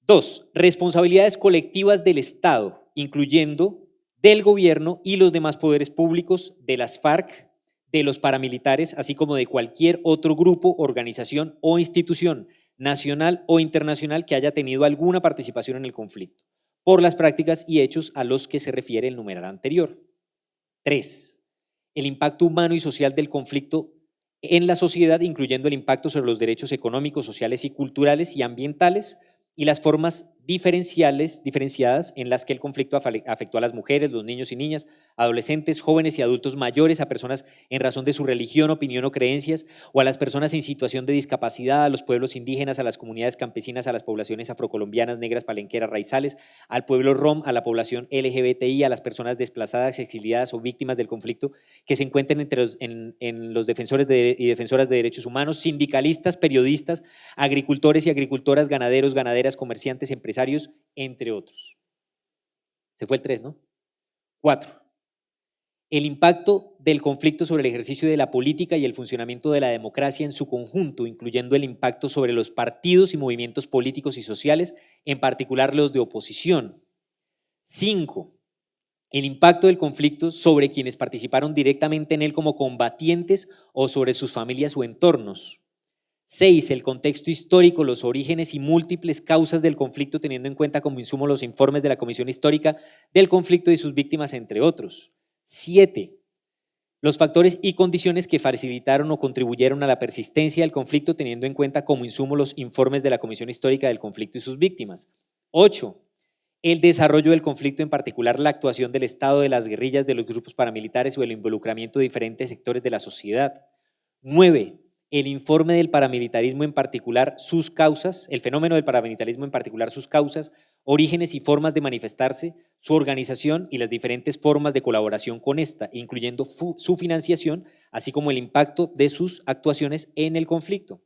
Speaker 1: 2. Responsabilidades colectivas del Estado, incluyendo del gobierno y los demás poderes públicos, de las FARC, de los paramilitares, así como de cualquier otro grupo, organización o institución nacional o internacional que haya tenido alguna participación en el conflicto, por las prácticas y hechos a los que se refiere el numeral anterior. 3. El impacto humano y social del conflicto en la sociedad, incluyendo el impacto sobre los derechos económicos, sociales y culturales y ambientales, y las formas diferenciadas en las que el conflicto afectó a las mujeres, los niños y niñas, adolescentes, jóvenes y adultos mayores, a personas en razón de su religión, opinión o creencias, o a las personas en situación de discapacidad, a los pueblos indígenas, a las comunidades campesinas, a las poblaciones afrocolombianas, negras, palenqueras, raizales, al pueblo rom, a la población LGBTI, a las personas desplazadas, exiliadas o víctimas del conflicto que se encuentren en los defensores y defensoras de derechos humanos, sindicalistas, periodistas, agricultores y agricultoras, ganaderos, ganaderas, comerciantes, empresarios, entre otros. Se fue el 3, ¿no? 4. El impacto del conflicto sobre el ejercicio de la política y el funcionamiento de la democracia en su conjunto, incluyendo el impacto sobre los partidos y movimientos políticos y sociales, en particular los de oposición. 5. El impacto del conflicto sobre quienes participaron directamente en él como combatientes o sobre sus familias o entornos. 6. El contexto histórico, los orígenes y múltiples causas del conflicto, teniendo en cuenta como insumo los informes de la Comisión Histórica del Conflicto y sus víctimas, entre otros. 7. Los factores y condiciones que facilitaron o contribuyeron a la persistencia del conflicto, teniendo en cuenta como insumo los informes de la Comisión Histórica del Conflicto y sus víctimas. 8. El desarrollo del conflicto, en particular la actuación del Estado, de las guerrillas, de los grupos paramilitares o el involucramiento de diferentes sectores de la sociedad. 9. El informe del paramilitarismo, en particular sus causas, el fenómeno del paramilitarismo, en particular sus causas, orígenes y formas de manifestarse, su organización y las diferentes formas de colaboración con esta, incluyendo su financiación, así como el impacto de sus actuaciones en el conflicto.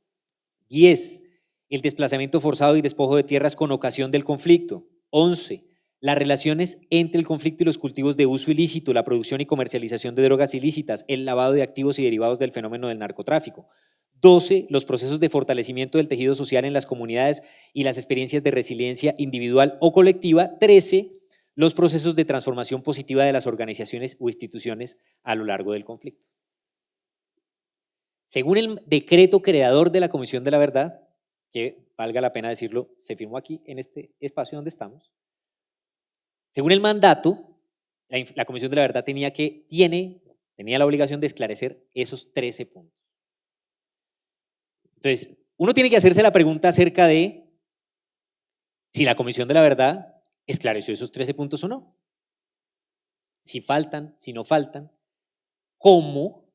Speaker 1: 10. El desplazamiento forzado y despojo de tierras con ocasión del conflicto. 11. las relaciones entre el conflicto y los cultivos de uso ilícito, la producción y comercialización de drogas ilícitas, el lavado de activos y derivados del fenómeno del narcotráfico. 12, los procesos de fortalecimiento del tejido social en las comunidades y las experiencias de resiliencia individual o colectiva. 13, los procesos de transformación positiva de las organizaciones o instituciones a lo largo del conflicto. Según el decreto creador de la Comisión de la Verdad, que valga la pena decirlo, se firmó aquí en este espacio donde estamos, según el mandato, la Comisión de la Verdad tenía la obligación de esclarecer esos 13 puntos. Entonces, uno tiene que hacerse la pregunta acerca de si la Comisión de la Verdad esclareció esos 13 puntos o no. Si faltan, si no faltan, cómo.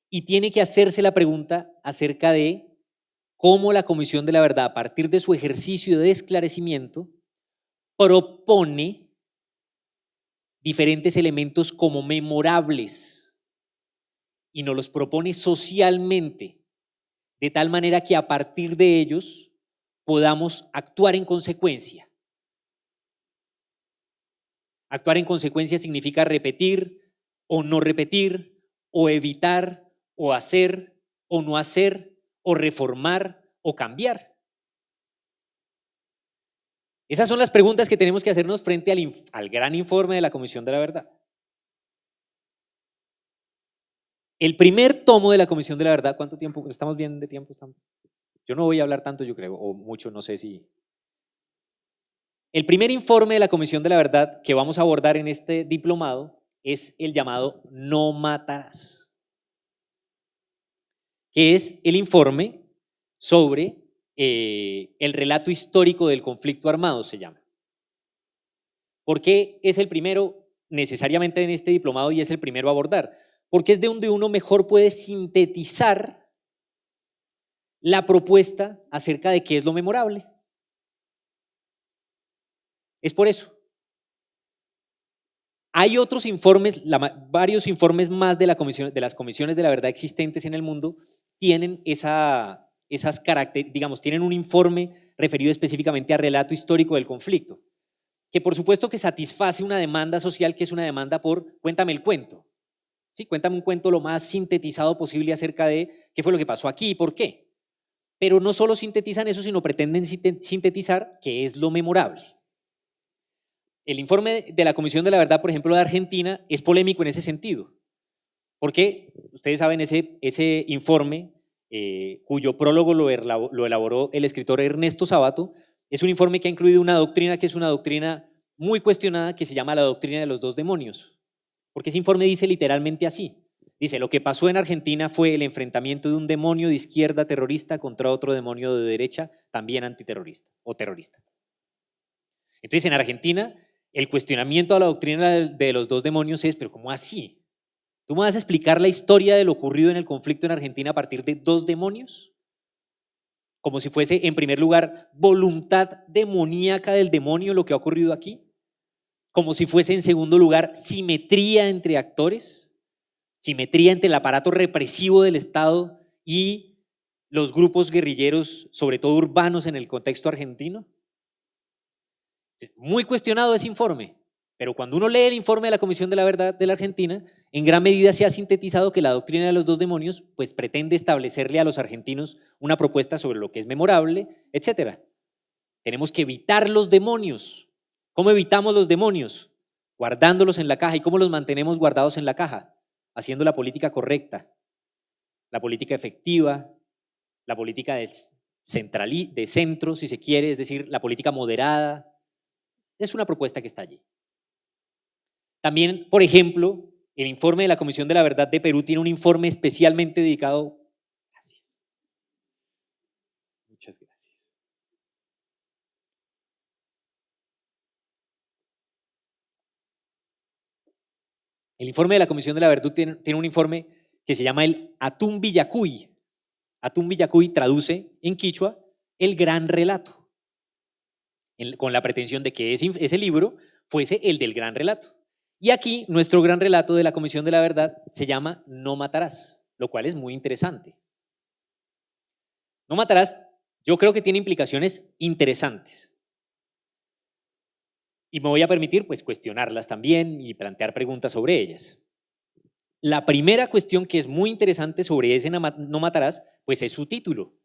Speaker 1: Y tiene que hacerse la pregunta acerca de cómo la Comisión de la Verdad, a partir de su ejercicio de esclarecimiento, propone diferentes elementos como memorables y nos los propone socialmente, de tal manera que a partir de ellos podamos actuar en consecuencia. Actuar en consecuencia significa repetir o no repetir, o evitar o hacer o no hacer, o reformar o cambiar. Esas son las preguntas que tenemos que hacernos frente al gran informe de la Comisión de la Verdad. El primer tomo de la Comisión de la Verdad, ¿cuánto tiempo? ¿Estamos bien de tiempo? Yo no voy a hablar tanto, yo creo, o mucho, no sé si. El primer informe de la Comisión de la Verdad que vamos a abordar en este diplomado es el llamado No Matarás, que es el informe sobre el relato histórico del conflicto armado, se llama. ¿Por qué es el primero necesariamente en este diplomado y es el primero a abordar? Porque es de donde uno mejor puede sintetizar la propuesta acerca de qué es lo memorable. Es por eso. Hay otros informes, varios informes más de las comisiones de la verdad existentes en el mundo tienen esas características, digamos, tienen un informe referido específicamente al relato histórico del conflicto, que por supuesto que satisface una demanda social, que es una demanda por cuéntame el cuento. ¿Sí? Cuéntame un cuento lo más sintetizado posible acerca de qué fue lo que pasó aquí y por qué. Pero no solo sintetizan eso, sino pretenden sintetizar qué es lo memorable. El informe de la Comisión de la Verdad, por ejemplo, de Argentina, es polémico en ese sentido. Porque ustedes saben, ese informe, cuyo prólogo lo elaboró el escritor Ernesto Sabato, es un informe que ha incluido una doctrina que es una doctrina muy cuestionada, que se llama la doctrina de los dos demonios. Porque ese informe dice literalmente así. Dice, lo que pasó en Argentina fue el enfrentamiento de un demonio de izquierda terrorista contra otro demonio de derecha también antiterrorista o terrorista. Entonces, en Argentina, el cuestionamiento a la doctrina de los dos demonios es, pero ¿cómo así? ¿Tú me vas a explicar la historia de lo ocurrido en el conflicto en Argentina a partir de dos demonios? Como si fuese, en primer lugar, voluntad demoníaca del demonio lo que ha ocurrido aquí. Como si fuese, en segundo lugar, simetría entre actores, simetría entre el aparato represivo del Estado y los grupos guerrilleros, sobre todo urbanos en el contexto argentino. Muy cuestionado ese informe, pero cuando uno lee el informe de la Comisión de la Verdad de la Argentina, en gran medida se ha sintetizado que la doctrina de los dos demonios pues pretende establecerle a los argentinos una propuesta sobre lo que es memorable, etc. Tenemos que evitar los demonios. ¿Cómo evitamos los demonios? Guardándolos en la caja. ¿Y cómo los mantenemos guardados en la caja? Haciendo la política correcta, la política efectiva, la política de centro, si se quiere, es decir, la política moderada. Es una propuesta que está allí. También, por ejemplo, el informe de la Comisión de la Verdad de Perú tiene un informe especialmente dedicado. Gracias. Muchas gracias. El informe de la Comisión de la Verdad tiene un informe que se llama el Atún Villacuy. Atún Villacuy traduce en quichua el gran relato, con la pretensión de que ese libro fuese el del gran relato. Y aquí nuestro gran relato de la Comisión de la Verdad se llama No Matarás, lo cual es muy interesante. No matarás, yo creo que tiene implicaciones interesantes. y me voy a permitir pues cuestionarlas también y plantear preguntas sobre ellas. La primera cuestión que es muy interesante sobre ese no matarás, pues es su título.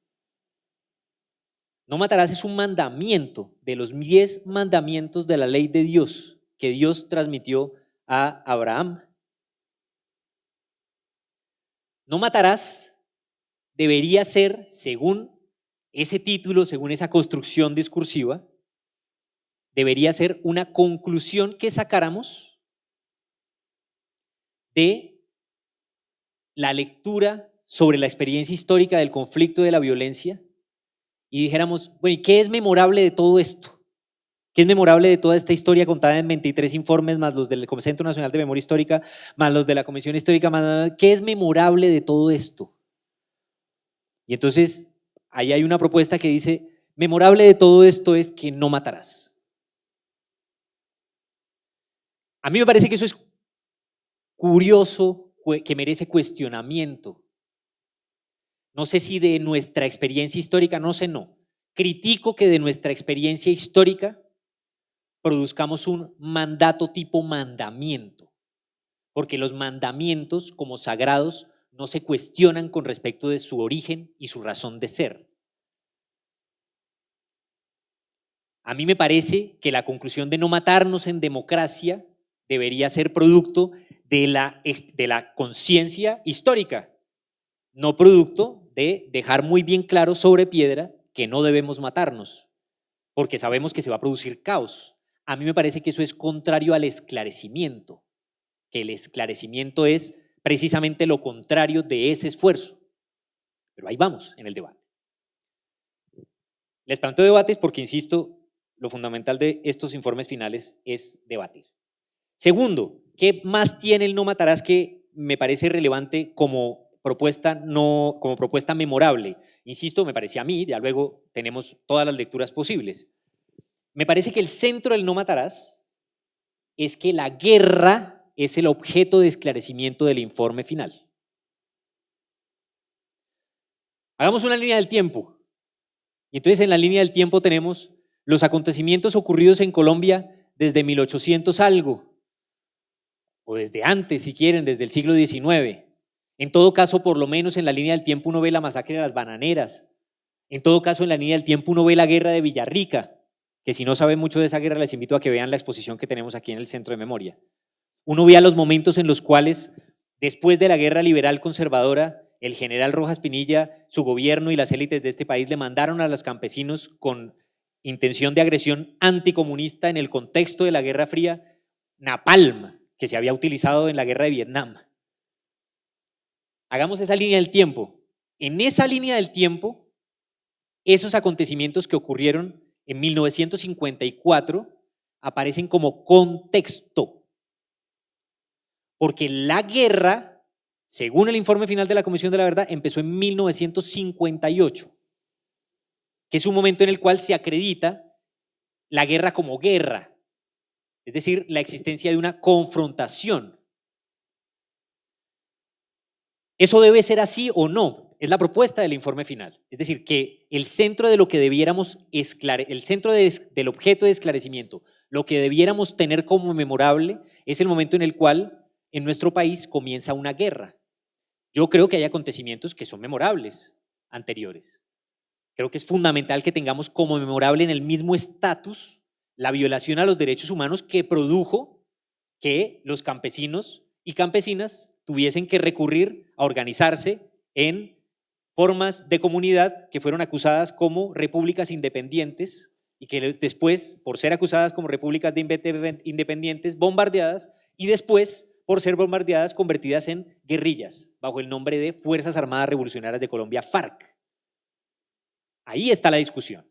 Speaker 1: No matarás es un mandamiento de los 10 mandamientos de la ley de Dios que Dios transmitió a Abraham. No matarás debería ser, según ese título, según esa construcción discursiva, debería ser una conclusión que sacáramos de la lectura sobre la experiencia histórica del conflicto y de la violencia y dijéramos, bueno, ¿y qué es memorable de todo esto? ¿Qué es memorable de toda esta historia contada en 23 informes, más los del Centro Nacional de Memoria Histórica, más los de la Comisión Histórica, más, ¿qué es memorable de todo esto? Y entonces, ahí hay una propuesta que dice, memorable de todo esto es que no matarás. A mí me parece que eso es curioso, que merece cuestionamiento. No sé si de nuestra experiencia histórica, no sé, no. Critico que de nuestra experiencia histórica produzcamos un mandato tipo mandamiento, porque los mandamientos como sagrados no se cuestionan con respecto de su origen y su razón de ser. A mí me parece que la conclusión de no matarnos en democracia debería ser producto de la conciencia histórica, no producto de dejar muy bien claro sobre piedra que no debemos matarnos, porque sabemos que se va a producir caos. A mí me parece que eso es contrario al esclarecimiento, que el esclarecimiento es precisamente lo contrario de ese esfuerzo. Pero ahí vamos en el debate. Les planteo debates porque, insisto, lo fundamental de estos informes finales es debatir. Segundo, ¿qué más tiene el no matarás que me parece relevante como propuesta memorable? Insisto, me parece a mí, ya luego tenemos todas las lecturas posibles. Me parece que el centro del no matarás es que la guerra es el objeto de esclarecimiento del informe final. Hagamos una línea del tiempo. Y entonces en la línea del tiempo tenemos los acontecimientos ocurridos en Colombia desde 1800 algo, o desde antes, si quieren, desde el siglo XIX. En todo caso, por lo menos en la línea del tiempo uno ve la masacre de las bananeras. En todo caso, en la línea del tiempo uno ve la guerra de Villarrica, que si no saben mucho de esa guerra les invito a que vean la exposición que tenemos aquí en el Centro de Memoria. Uno ve a los momentos en los cuales, después de la guerra liberal conservadora, el general Rojas Pinilla, su gobierno y las élites de este país le mandaron a los campesinos con intención de agresión anticomunista en el contexto de la Guerra Fría, napalm, que se había utilizado en la guerra de Vietnam. Hagamos esa línea del tiempo. En esa línea del tiempo, esos acontecimientos que ocurrieron en 1954 aparecen como contexto, porque la guerra, según el informe final de la Comisión de la Verdad, empezó en 1958, que es un momento en el cual se acredita la guerra como guerra, es decir, la existencia de una confrontación. ¿Eso debe ser así o no? Es la propuesta del informe final. Es decir, que el centro de lo que debiéramos el centro del objeto de esclarecimiento, lo que debiéramos tener como memorable es el momento en el cual en nuestro país comienza una guerra. Yo creo que hay acontecimientos que son memorables anteriores. Creo que es fundamental que tengamos como memorable en el mismo estatus la violación a los derechos humanos que produjo que los campesinos y campesinas tuviesen que recurrir a organizarse en formas de comunidad que fueron acusadas como repúblicas independientes y que después, por ser acusadas como repúblicas independientes, bombardeadas, y después, por ser bombardeadas, convertidas en guerrillas bajo el nombre de Fuerzas Armadas Revolucionarias de Colombia, FARC. Ahí está la discusión,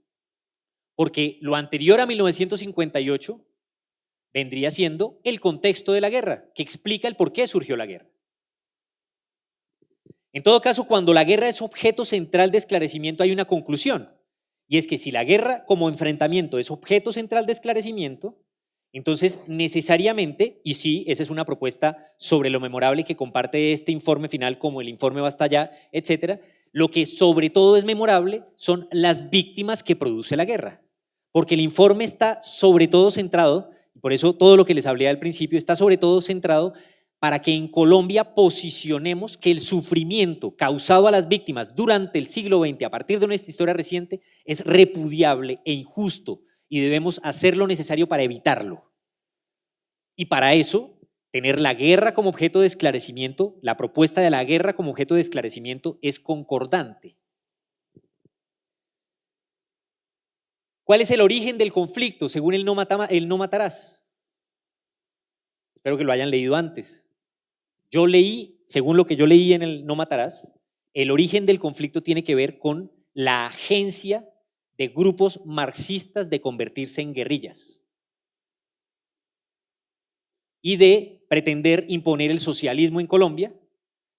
Speaker 1: porque lo anterior a 1958 vendría siendo el contexto de la guerra, que explica el por qué surgió la guerra. En todo caso, cuando la guerra es objeto central de esclarecimiento, hay una conclusión, y es que si la guerra como enfrentamiento es objeto central de esclarecimiento, entonces necesariamente, y sí, esa es una propuesta sobre lo memorable que comparte este informe final como el informe Basta Ya, etcétera, lo que sobre todo es memorable son las víctimas que produce la guerra, porque el informe está sobre todo centrado por eso todo lo que les hablé al principio está sobre todo centrado para que en Colombia posicionemos que el sufrimiento causado a las víctimas durante el siglo XX, a partir de nuestra historia reciente, es repudiable e injusto y debemos hacer lo necesario para evitarlo. Y para eso, tener la guerra como objeto de esclarecimiento, la propuesta de la guerra como objeto de esclarecimiento es concordante. ¿Cuál es el origen del conflicto según el no matarás? Espero que lo hayan leído antes. Yo leí, según lo que yo leí en el no matarás, el origen del conflicto tiene que ver con la agencia de grupos marxistas de convertirse en guerrillas y de pretender imponer el socialismo en Colombia,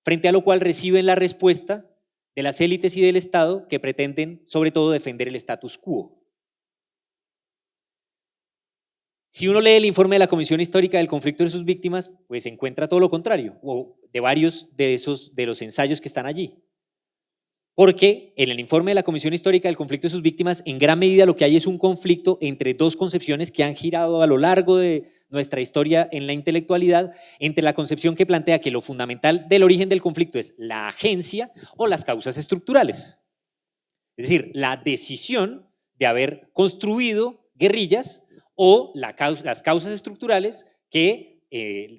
Speaker 1: frente a lo cual reciben la respuesta de las élites y del Estado que pretenden sobre todo defender el status quo. Si uno lee el informe de la Comisión Histórica del Conflicto de sus Víctimas, pues encuentra todo lo contrario, o de varios de los ensayos que están allí. Porque en el informe de la Comisión Histórica del Conflicto de sus Víctimas, en gran medida lo que hay es un conflicto entre dos concepciones que han girado a lo largo de nuestra historia en la intelectualidad, entre la concepción que plantea que lo fundamental del origen del conflicto es la agencia o las causas estructurales. Es decir, la decisión de haber construido guerrillas o las causas estructurales que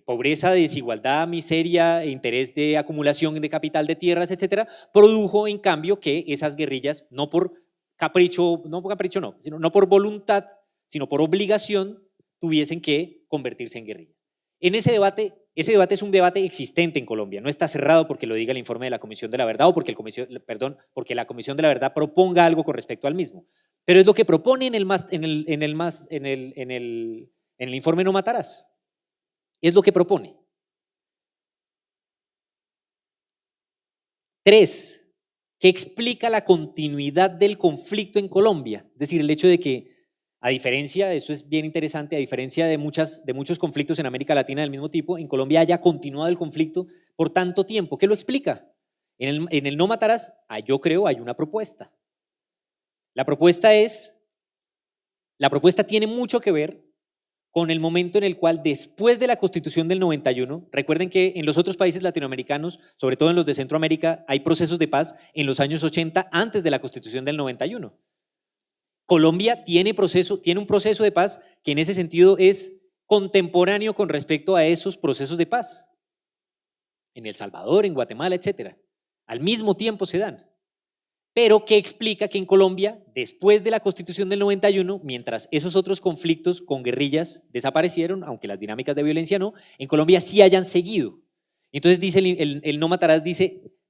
Speaker 1: pobreza, desigualdad, miseria, interés de acumulación de capital de tierras, etcétera, produjo en cambio que esas guerrillas, no por capricho, sino por voluntad, sino por obligación, tuviesen que convertirse en guerrillas. En ese debate es un debate existente en Colombia, no está cerrado porque lo diga el informe de la Comisión de la Verdad o porque la Comisión de la Verdad proponga algo con respecto al mismo. Pero es lo que propone en el informe No Matarás. Es lo que propone. 3. ¿Qué explica la continuidad del conflicto en Colombia? Es decir, el hecho de que, a diferencia, eso es bien interesante, a diferencia de muchos conflictos en América Latina del mismo tipo, en Colombia haya continuado el conflicto por tanto tiempo. ¿Qué lo explica? En el No Matarás, yo creo, hay una propuesta. La propuesta tiene mucho que ver con el momento en el cual, después de la Constitución del 91, recuerden que en los otros países latinoamericanos, sobre todo en los de Centroamérica, hay procesos de paz en los años 80 antes de la Constitución del 91. Colombia tiene un proceso de paz que en ese sentido es contemporáneo con respecto a esos procesos de paz. En El Salvador, en Guatemala, etcétera. Al mismo tiempo se dan. Pero que explica que en Colombia, después de la Constitución del 91, mientras esos otros conflictos con guerrillas desaparecieron, aunque las dinámicas de violencia no, en Colombia sí hayan seguido. Entonces dice el No Matarás,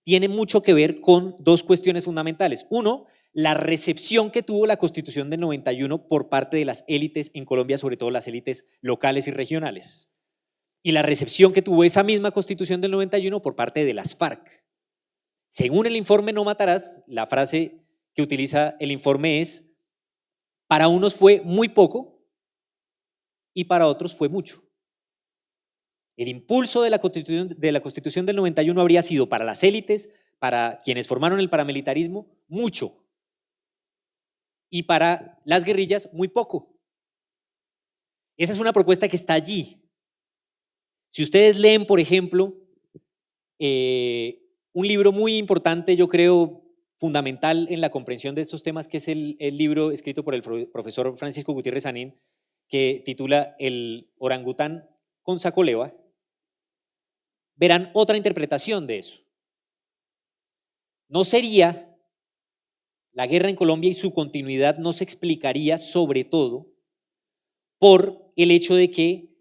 Speaker 1: tiene mucho que ver con dos cuestiones fundamentales. Uno, la recepción que tuvo la Constitución del 91 por parte de las élites en Colombia, sobre todo las élites locales y regionales. Y la recepción que tuvo esa misma Constitución del 91 por parte de las FARC. Según el informe No Matarás, la frase que utiliza el informe es: para unos fue muy poco y para otros fue mucho. El impulso de la Constitución del 91 habría sido para las élites, para quienes formaron el paramilitarismo, mucho, y para las guerrillas, muy poco. Esa es una propuesta que está allí. Si ustedes leen, por ejemplo, un libro muy importante, yo creo fundamental en la comprensión de estos temas, que es el libro escrito por el profesor Francisco Gutiérrez Sanín, que titula El orangután con Sacoleva, verán otra interpretación de eso. No sería la guerra en Colombia y su continuidad no se explicaría sobre todo por el hecho de que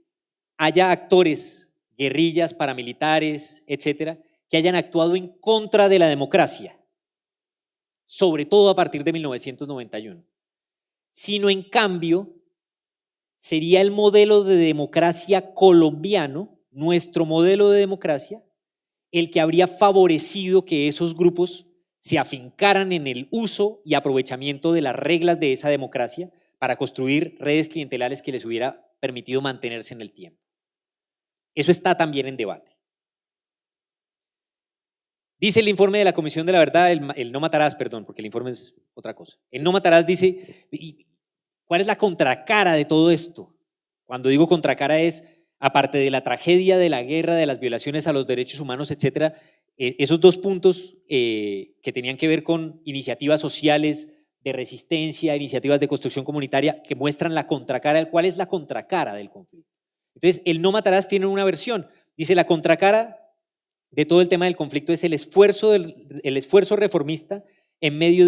Speaker 1: haya actores, guerrillas, paramilitares, etcétera, que hayan actuado en contra de la democracia, sobre todo a partir de 1991, sino en cambio sería el modelo de democracia colombiano, nuestro modelo de democracia, el que habría favorecido que esos grupos se afincaran en el uso y aprovechamiento de las reglas de esa democracia para construir redes clientelares que les hubiera permitido mantenerse en el tiempo. Eso está también en debate. Dice el informe de la Comisión de la Verdad, el No Matarás, perdón, porque el informe es otra cosa. El No Matarás dice, ¿cuál es la contracara de todo esto? Cuando digo contracara es, aparte de la tragedia de la guerra, de las violaciones a los derechos humanos, etcétera, esos dos puntos que tenían que ver con iniciativas sociales de resistencia, iniciativas de construcción comunitaria que muestran la contracara, ¿cuál es la contracara del conflicto? Entonces, el no matarás tiene una versión, dice la contracara de todo el tema del conflicto es el esfuerzo reformista en medio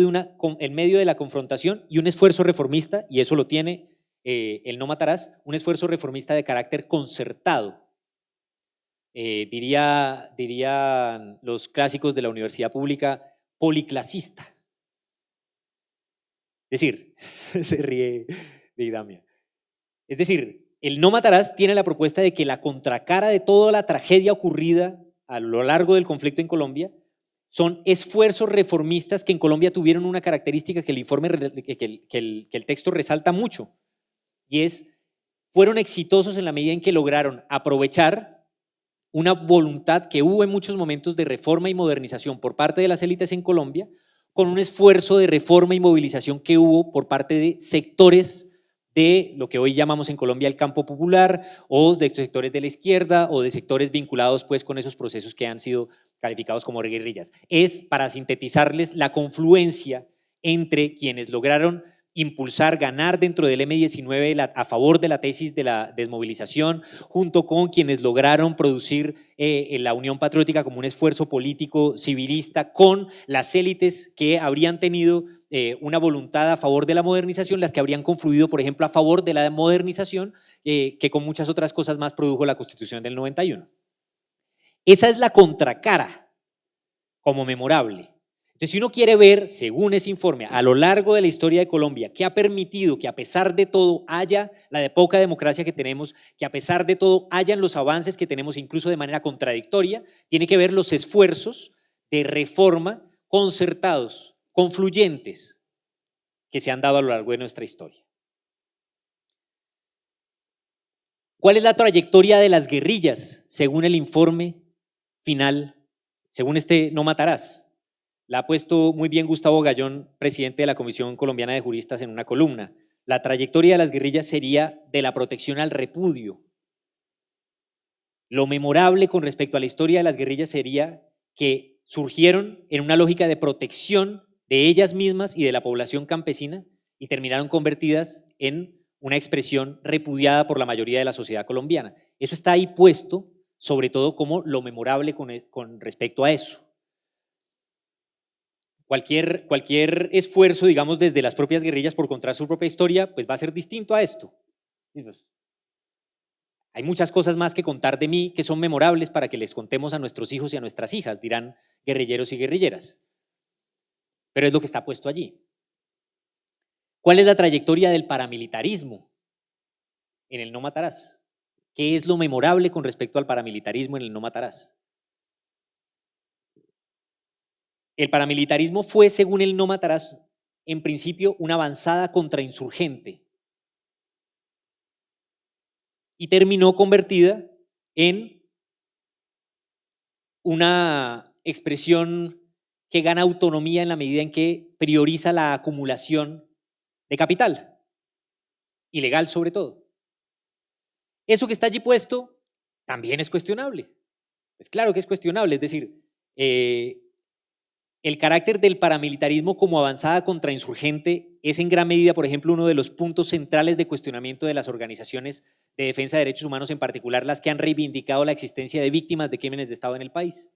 Speaker 1: de la confrontación y un esfuerzo reformista, y eso lo tiene el no matarás, un esfuerzo reformista de carácter concertado. Dirían los clásicos de la universidad pública, policlasista. Es decir, se ríe de Idamia. Es decir, el no matarás tiene la propuesta de que la contracara de toda la tragedia ocurrida a lo largo del conflicto en Colombia son esfuerzos reformistas que en Colombia tuvieron una característica que el texto resalta mucho, y fueron exitosos en la medida en que lograron aprovechar una voluntad que hubo en muchos momentos de reforma y modernización por parte de las élites en Colombia, con un esfuerzo de reforma y movilización que hubo por parte de sectores de lo que hoy llamamos en Colombia el campo popular, o de sectores de la izquierda, o de sectores vinculados pues con esos procesos que han sido calificados como guerrillas. Es, para sintetizarles, la confluencia entre quienes lograron impulsar, ganar dentro del M-19 a favor de la tesis de la desmovilización, junto con quienes lograron producir la Unión Patriótica como un esfuerzo político civilista, con las élites que habrían tenido una voluntad a favor de la modernización, las que habrían confluido, por ejemplo, a favor de la modernización, que con muchas otras cosas más produjo la Constitución del 91. Esa es la contracara como memorable. Entonces, si uno quiere ver, según ese informe, a lo largo de la historia de Colombia, que ha permitido que a pesar de todo haya la de poca democracia que tenemos, que a pesar de todo hayan los avances que tenemos incluso de manera contradictoria, tiene que ver los esfuerzos de reforma concertados, confluyentes, que se han dado a lo largo de nuestra historia. ¿Cuál es la trayectoria de las guerrillas según el informe final, según este no matarás? La ha puesto muy bien Gustavo Gallón, presidente de la Comisión Colombiana de Juristas, en una columna. La trayectoria de las guerrillas sería de la protección al repudio. Lo memorable con respecto a la historia de las guerrillas sería que surgieron en una lógica de protección de ellas mismas y de la población campesina y terminaron convertidas en una expresión repudiada por la mayoría de la sociedad colombiana. Eso está ahí puesto, sobre todo como lo memorable con respecto a eso. Cualquier esfuerzo, digamos, desde las propias guerrillas por contar su propia historia, pues va a ser distinto a esto. Hay muchas cosas más que contar de mí que son memorables para que les contemos a nuestros hijos y a nuestras hijas, dirán guerrilleros y guerrilleras. Pero es lo que está puesto allí. ¿Cuál es la trayectoria del paramilitarismo en el no matarás? ¿Qué es lo memorable con respecto al paramilitarismo en el no matarás? El paramilitarismo fue, según el no matarás, en principio una avanzada contrainsurgente y terminó convertida en una expresión que gana autonomía en la medida en que prioriza la acumulación de capital, ilegal sobre todo. Eso que está allí puesto también es cuestionable. Es claro que es cuestionable, es decir, el carácter del paramilitarismo como avanzada contrainsurgente es en gran medida, por ejemplo, uno de los puntos centrales de cuestionamiento de las organizaciones de defensa de derechos humanos, en particular las que han reivindicado la existencia de víctimas de crímenes de Estado en el país.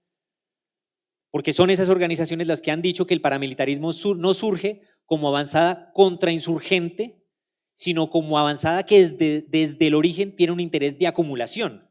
Speaker 1: Porque son esas organizaciones las que han dicho que el paramilitarismo no surge como avanzada contrainsurgente, sino como avanzada que desde el origen tiene un interés de acumulación,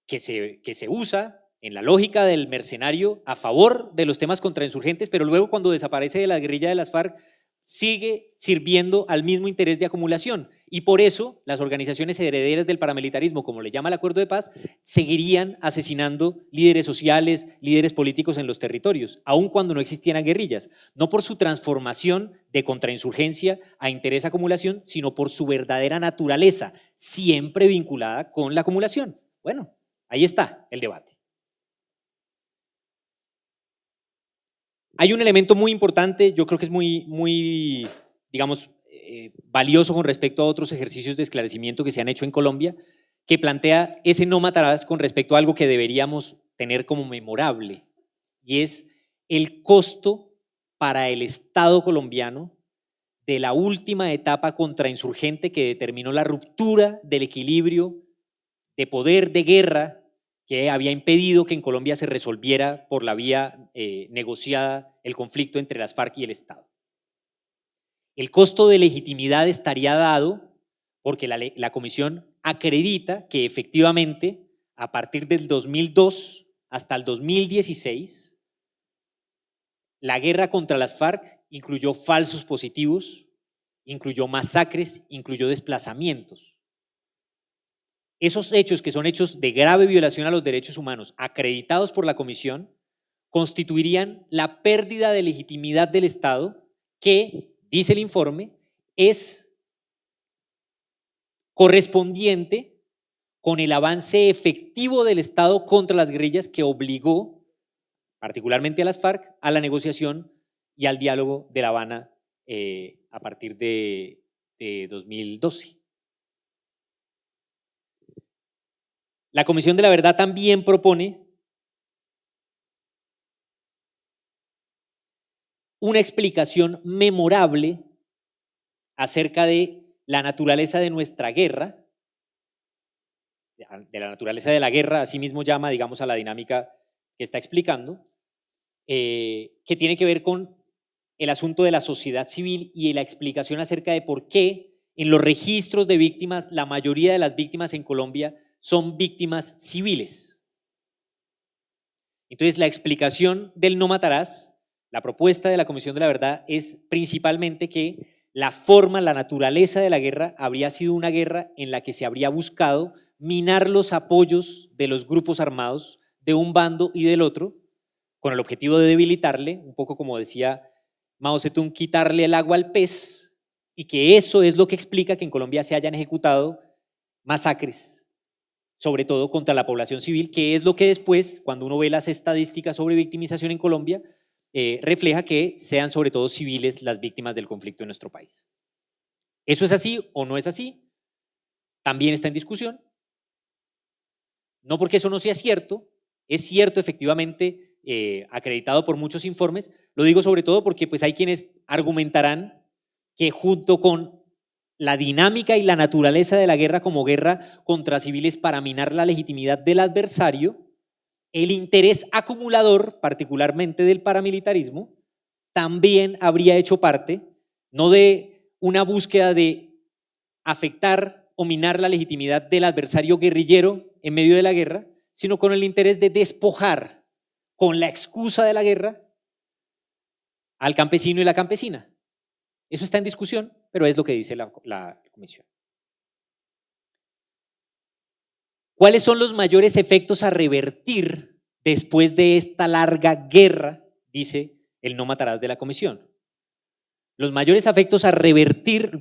Speaker 1: que se usa en la lógica del mercenario a favor de los temas contrainsurgentes, pero luego cuando desaparece de la guerrilla de las FARC sigue sirviendo al mismo interés de acumulación, y por eso las organizaciones herederas del paramilitarismo, como le llama el Acuerdo de Paz, seguirían asesinando líderes sociales, líderes políticos en los territorios, aun cuando no existieran guerrillas, no por su transformación de contrainsurgencia a interés acumulación, sino por su verdadera naturaleza, siempre vinculada con la acumulación. Bueno, ahí está el debate. Hay un elemento muy importante, yo creo que es muy digamos, valioso con respecto a otros ejercicios de esclarecimiento que se han hecho en Colombia, que plantea ese no matarás con respecto a algo que deberíamos tener como memorable, y es el costo para el Estado colombiano de la última etapa contrainsurgente que determinó la ruptura del equilibrio de poder de guerra que había impedido que en Colombia se resolviera por la vía negociada el conflicto entre las FARC y el Estado. El costo de legitimidad estaría dado porque la comisión acredita que efectivamente a partir del 2002 hasta el 2016 la guerra contra las FARC incluyó falsos positivos, incluyó masacres, incluyó desplazamientos. Esos hechos, que son hechos de grave violación a los derechos humanos, acreditados por la comisión, constituirían la pérdida de legitimidad del Estado que, dice el informe, es correspondiente con el avance efectivo del Estado contra las guerrillas que obligó, particularmente a las FARC, a la negociación y al diálogo de La Habana a partir de 2012. La Comisión de la Verdad también propone una explicación memorable acerca de la naturaleza de nuestra guerra, de la naturaleza de la guerra, asimismo llama, digamos, a la dinámica que está explicando, que tiene que ver con el asunto de la sociedad civil y la explicación acerca de por qué en los registros de víctimas, la mayoría de las víctimas en Colombia son víctimas civiles. Entonces, la explicación del no matarás, la propuesta de la Comisión de la Verdad es principalmente que la forma, la naturaleza de la guerra habría sido una guerra en la que se habría buscado minar los apoyos de los grupos armados de un bando y del otro, con el objetivo de debilitarle, un poco como decía Mao Zedong, quitarle el agua al pez, y que eso es lo que explica que en Colombia se hayan ejecutado masacres, sobre todo contra la población civil, que es lo que después, cuando uno ve las estadísticas sobre victimización en Colombia, refleja que sean sobre todo civiles las víctimas del conflicto en nuestro país. ¿Eso es así o no es así? También está en discusión. No porque eso no sea cierto, es cierto efectivamente, acreditado por muchos informes, lo digo sobre todo porque pues hay quienes argumentarán que junto con la dinámica y la naturaleza de la guerra como guerra contra civiles para minar la legitimidad del adversario, el interés acumulador, particularmente del paramilitarismo, también habría hecho parte, no de una búsqueda de afectar o minar la legitimidad del adversario guerrillero en medio de la guerra, sino con el interés de despojar, con la excusa de la guerra, al campesino y la campesina. Eso está en discusión, pero es lo que dice la comisión. ¿Cuáles son los mayores efectos a revertir después de esta larga guerra? Dice el no matarás de la comisión. Los mayores efectos a revertir,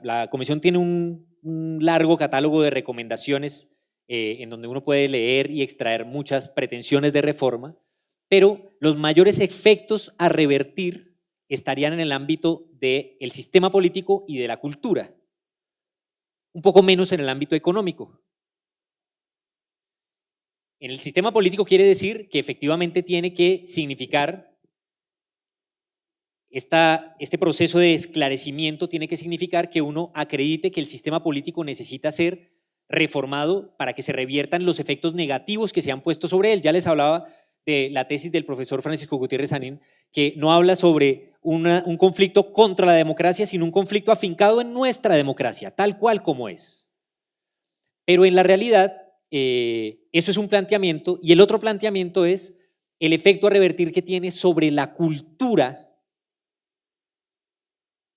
Speaker 1: la comisión tiene un largo catálogo de recomendaciones en donde uno puede leer y extraer muchas pretensiones de reforma, pero los mayores efectos a revertir estarían en el ámbito del sistema político y de la cultura, un poco menos en el ámbito económico. En el sistema político quiere decir que efectivamente tiene que significar, este proceso de esclarecimiento tiene que significar que uno acredite que el sistema político necesita ser reformado para que se reviertan los efectos negativos que se han puesto sobre él. Ya les hablaba de la tesis del profesor Francisco Gutiérrez Sanín, que no habla sobre un conflicto contra la democracia, sino un conflicto afincado en nuestra democracia, tal cual como es. Pero en la realidad, eso es un planteamiento, y el otro planteamiento es el efecto a revertir que tiene sobre la cultura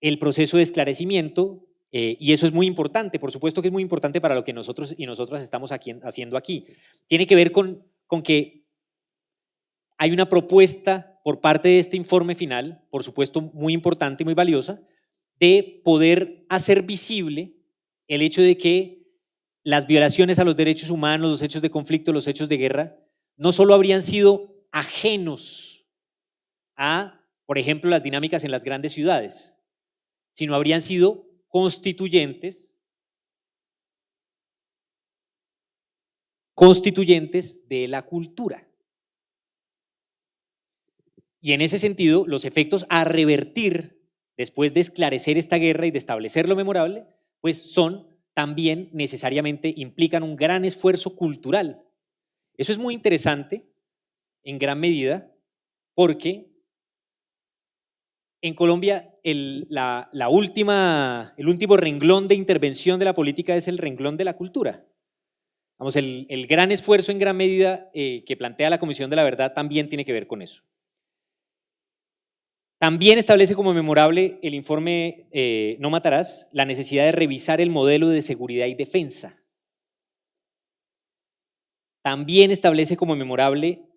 Speaker 1: el proceso de esclarecimiento, y eso es muy importante, por supuesto que es muy importante para lo que nosotros y nosotras estamos haciendo aquí. Tiene que ver con que hay una propuesta por parte de este informe final, por supuesto muy importante y muy valiosa, de poder hacer visible el hecho de que las violaciones a los derechos humanos, los hechos de conflicto, los hechos de guerra, no solo habrían sido ajenos a, por ejemplo, las dinámicas en las grandes ciudades, sino habrían sido constituyentes de la cultura. Y en ese sentido, los efectos a revertir después de esclarecer esta guerra y de establecer lo memorable, pues son también necesariamente implican un gran esfuerzo cultural. Eso es muy interesante en gran medida porque en Colombia el último renglón de intervención de la política es el renglón de la cultura. Vamos, el gran esfuerzo en gran medida que plantea la Comisión de la Verdad también tiene que ver con eso. También establece como memorable el informe No Matarás la necesidad de revisar el modelo de seguridad y defensa. También establece como memorable,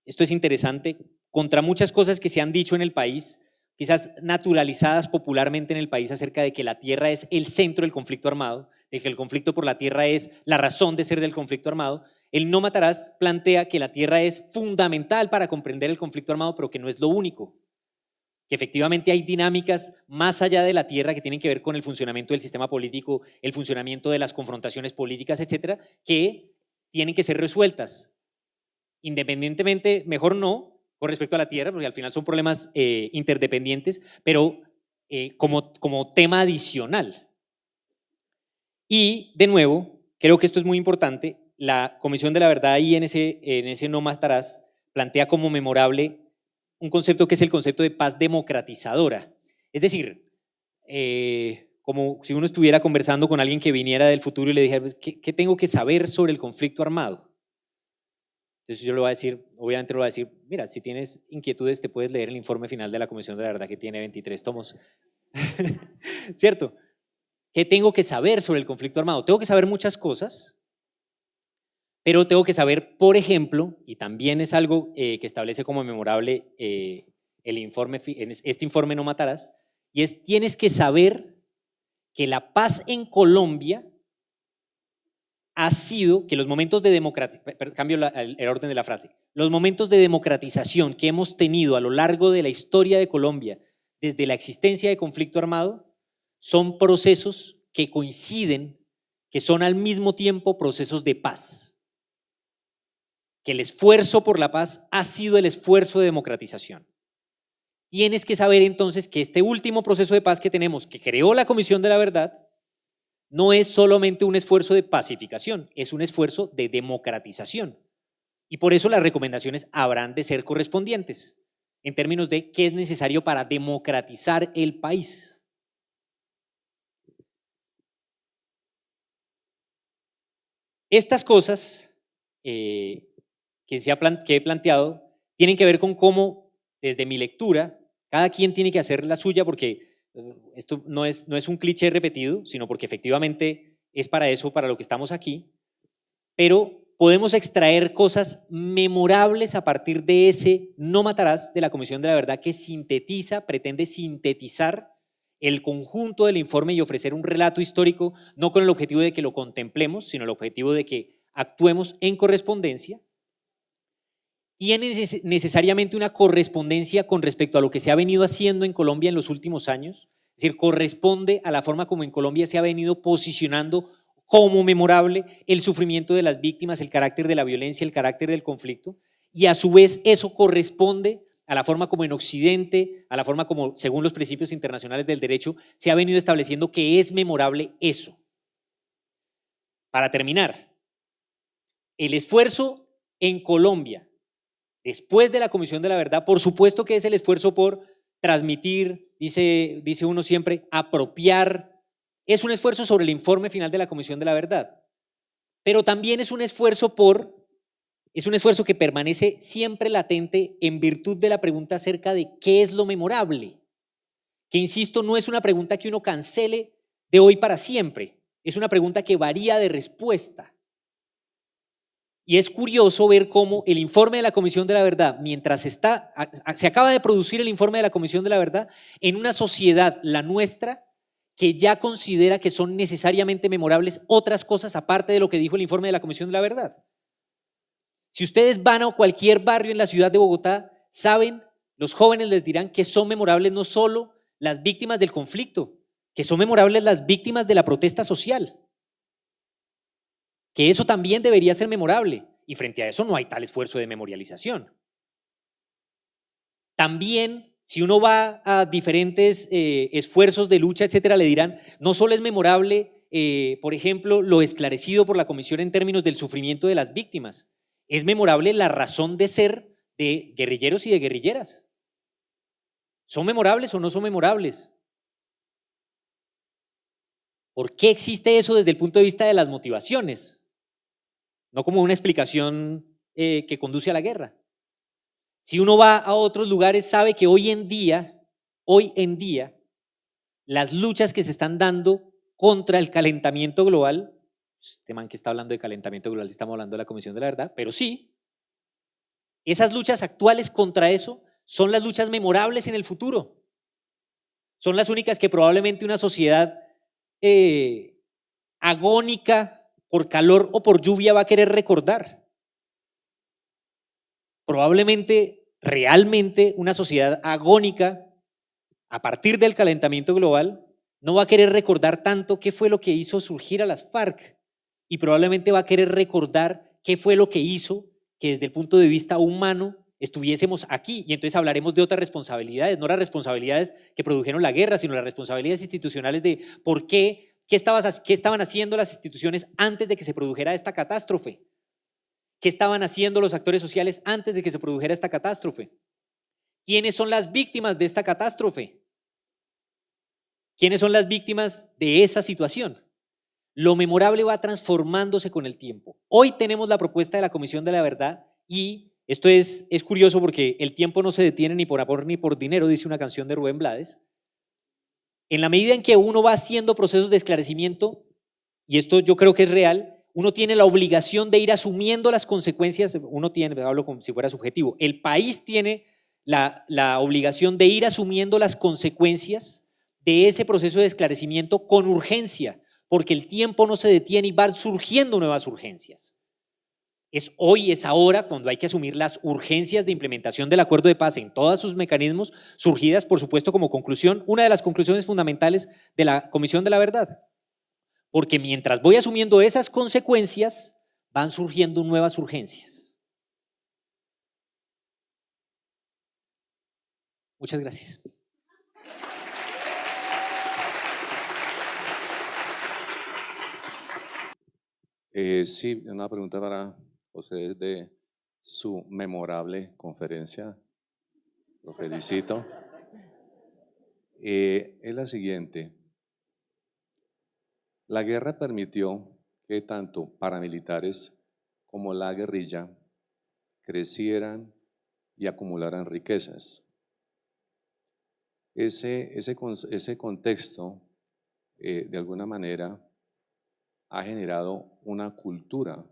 Speaker 1: esto es interesante, contra muchas cosas que se han dicho en el país, quizás naturalizadas popularmente en el país acerca de que la tierra es el centro del conflicto armado, de que el conflicto por la tierra es la razón de ser del conflicto armado. El No Matarás plantea que la tierra es fundamental para comprender el conflicto armado, pero que no es lo único. Que efectivamente hay dinámicas más allá de la tierra que tienen que ver con el funcionamiento del sistema político, el funcionamiento de las confrontaciones políticas, etcétera, que tienen que ser resueltas. Independientemente, mejor no, con respecto a la tierra, porque al final son problemas interdependientes, pero como tema adicional. Y de nuevo, creo que esto es muy importante, la Comisión de la Verdad ahí en ese No Matarás plantea como memorable un concepto que es el concepto de paz democratizadora. Es decir, como si uno estuviera conversando con alguien que viniera del futuro y le dijera, ¿qué tengo que saber sobre el conflicto armado? Entonces yo le voy a decir, obviamente le voy a decir, mira, si tienes inquietudes te puedes leer el informe final de la Comisión de la Verdad que tiene 23 tomos. ¿Cierto? ¿Qué tengo que saber sobre el conflicto armado? Tengo que saber muchas cosas, pero tengo que saber, por ejemplo, y también es algo que establece como memorable este informe No Matarás, y es tienes que saber que la paz en Colombia ha sido, que los momentos de democratización, cambio el orden de la frase, los momentos de democratización que hemos tenido a lo largo de la historia de Colombia, desde la existencia de conflicto armado, son procesos que coinciden, que son al mismo tiempo procesos de paz. Que el esfuerzo por la paz ha sido el esfuerzo de democratización. Tienes que saber entonces que este último proceso de paz que tenemos, que creó la Comisión de la Verdad, no es solamente un esfuerzo de pacificación, es un esfuerzo de democratización. Y por eso las recomendaciones habrán de ser correspondientes, en términos de qué es necesario para democratizar el país. Estas cosas que he planteado tienen que ver con cómo, desde mi lectura, cada quien tiene que hacer la suya, porque esto no es un cliché repetido, sino porque efectivamente es para eso, para lo que estamos aquí, pero podemos extraer cosas memorables a partir de ese No Matarás de la Comisión de la Verdad que pretende sintetizar el conjunto del informe y ofrecer un relato histórico, no con el objetivo de que lo contemplemos, sino el objetivo de que actuemos en correspondencia. Tiene necesariamente una correspondencia con respecto a lo que se ha venido haciendo en Colombia en los últimos años, es decir, corresponde a la forma como en Colombia se ha venido posicionando como memorable el sufrimiento de las víctimas, el carácter de la violencia, el carácter del conflicto, y a su vez eso corresponde a la forma como en Occidente, a la forma como, según los principios internacionales del derecho, se ha venido estableciendo que es memorable eso. Para terminar, el esfuerzo en Colombia después de la Comisión de la Verdad, por supuesto que es el esfuerzo por transmitir, dice uno siempre, apropiar, es un esfuerzo sobre el informe final de la Comisión de la Verdad, pero también es un esfuerzo que permanece siempre latente en virtud de la pregunta acerca de qué es lo memorable, que insisto, no es una pregunta que uno cancele de hoy para siempre, es una pregunta que varía de respuesta. Y es curioso ver cómo el informe de la Comisión de la Verdad, mientras se acaba de producir el informe de la Comisión de la Verdad, en una sociedad, la nuestra, que ya considera que son necesariamente memorables otras cosas aparte de lo que dijo el informe de la Comisión de la Verdad. Si ustedes van a cualquier barrio en la ciudad de Bogotá, saben, los jóvenes les dirán que son memorables no solo las víctimas del conflicto, que son memorables las víctimas de la protesta social, que eso también debería ser memorable, y frente a eso no hay tal esfuerzo de memorialización. También, si uno va a diferentes esfuerzos de lucha, etcétera, le dirán, no solo es memorable, por ejemplo, lo esclarecido por la Comisión en términos del sufrimiento de las víctimas, es memorable la razón de ser de guerrilleros y de guerrilleras. ¿Son memorables o no son memorables? ¿Por qué existe eso desde el punto de vista de las motivaciones? No como una explicación que conduce a la guerra. Si uno va a otros lugares, sabe que hoy en día, las luchas que se están dando contra el calentamiento global, este man que está hablando de calentamiento global, estamos hablando de la Comisión de la Verdad, pero sí, esas luchas actuales contra eso son las luchas memorables en el futuro. Son las únicas que probablemente una sociedad agónica por calor o por lluvia va a querer recordar. Probablemente, realmente, una sociedad agónica a partir del calentamiento global no va a querer recordar tanto qué fue lo que hizo surgir a las FARC, y probablemente va a querer recordar qué fue lo que hizo que desde el punto de vista humano estuviésemos aquí, y entonces hablaremos de otras responsabilidades, no las responsabilidades que produjeron la guerra, sino las responsabilidades institucionales de por qué estaban haciendo las instituciones antes de que se produjera esta catástrofe, qué estaban haciendo los actores sociales antes de que se produjera esta catástrofe, quiénes son las víctimas de esta catástrofe, quiénes son las víctimas de esa situación. Lo memorable va transformándose con el tiempo. Hoy tenemos la propuesta de la Comisión de la Verdad, y esto es curioso porque el tiempo no se detiene ni por amor ni por dinero, dice una canción de Rubén Blades. En la medida en que uno va haciendo procesos de esclarecimiento, y esto yo creo que es real, uno tiene la obligación de ir asumiendo las consecuencias, hablo como si fuera subjetivo, el país tiene la obligación de ir asumiendo las consecuencias de ese proceso de esclarecimiento con urgencia, porque el tiempo no se detiene y van surgiendo nuevas urgencias. Es hoy, es ahora, cuando hay que asumir las urgencias de implementación del acuerdo de paz en todos sus mecanismos, surgidas, por supuesto, como conclusión, una de las conclusiones fundamentales de la Comisión de la Verdad. Porque mientras voy asumiendo esas consecuencias, van surgiendo nuevas urgencias. Muchas gracias.
Speaker 2: Sí, una pregunta para ustedes de su memorable conferencia. Lo felicito. Es la siguiente. La guerra permitió que tanto paramilitares como la guerrilla crecieran y acumularan riquezas. Ese contexto, de alguna manera, ha generado una cultura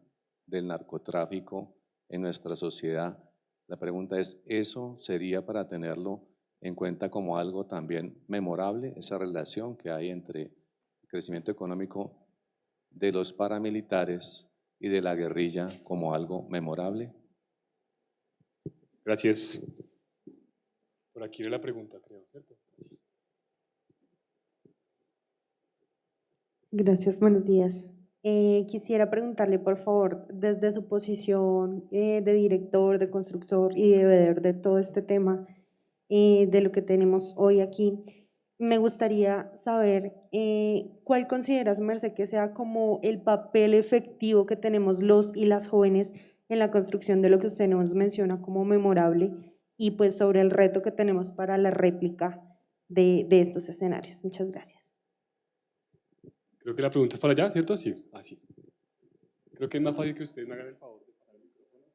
Speaker 2: del narcotráfico en nuestra sociedad. La pregunta es, ¿eso sería para tenerlo en cuenta como algo también memorable, esa relación que hay entre el crecimiento económico de los paramilitares y de la guerrilla como algo memorable?
Speaker 3: Gracias. Por aquí era la pregunta, creo, ¿cierto? Sí.
Speaker 4: Gracias, buenos días. Quisiera preguntarle, por favor, desde su posición de director, de constructor y de veedor de todo este tema, de lo que tenemos hoy aquí, me gustaría saber cuál considera su merced que sea como el papel efectivo que tenemos los y las jóvenes en la construcción de lo que usted nos menciona como memorable, y pues sobre el reto que tenemos para la réplica de estos escenarios. Muchas gracias.
Speaker 3: Creo que la pregunta es para allá, ¿cierto? Sí, así. Creo que es más fácil que ustedes me hagan el favor de parar el micrófono.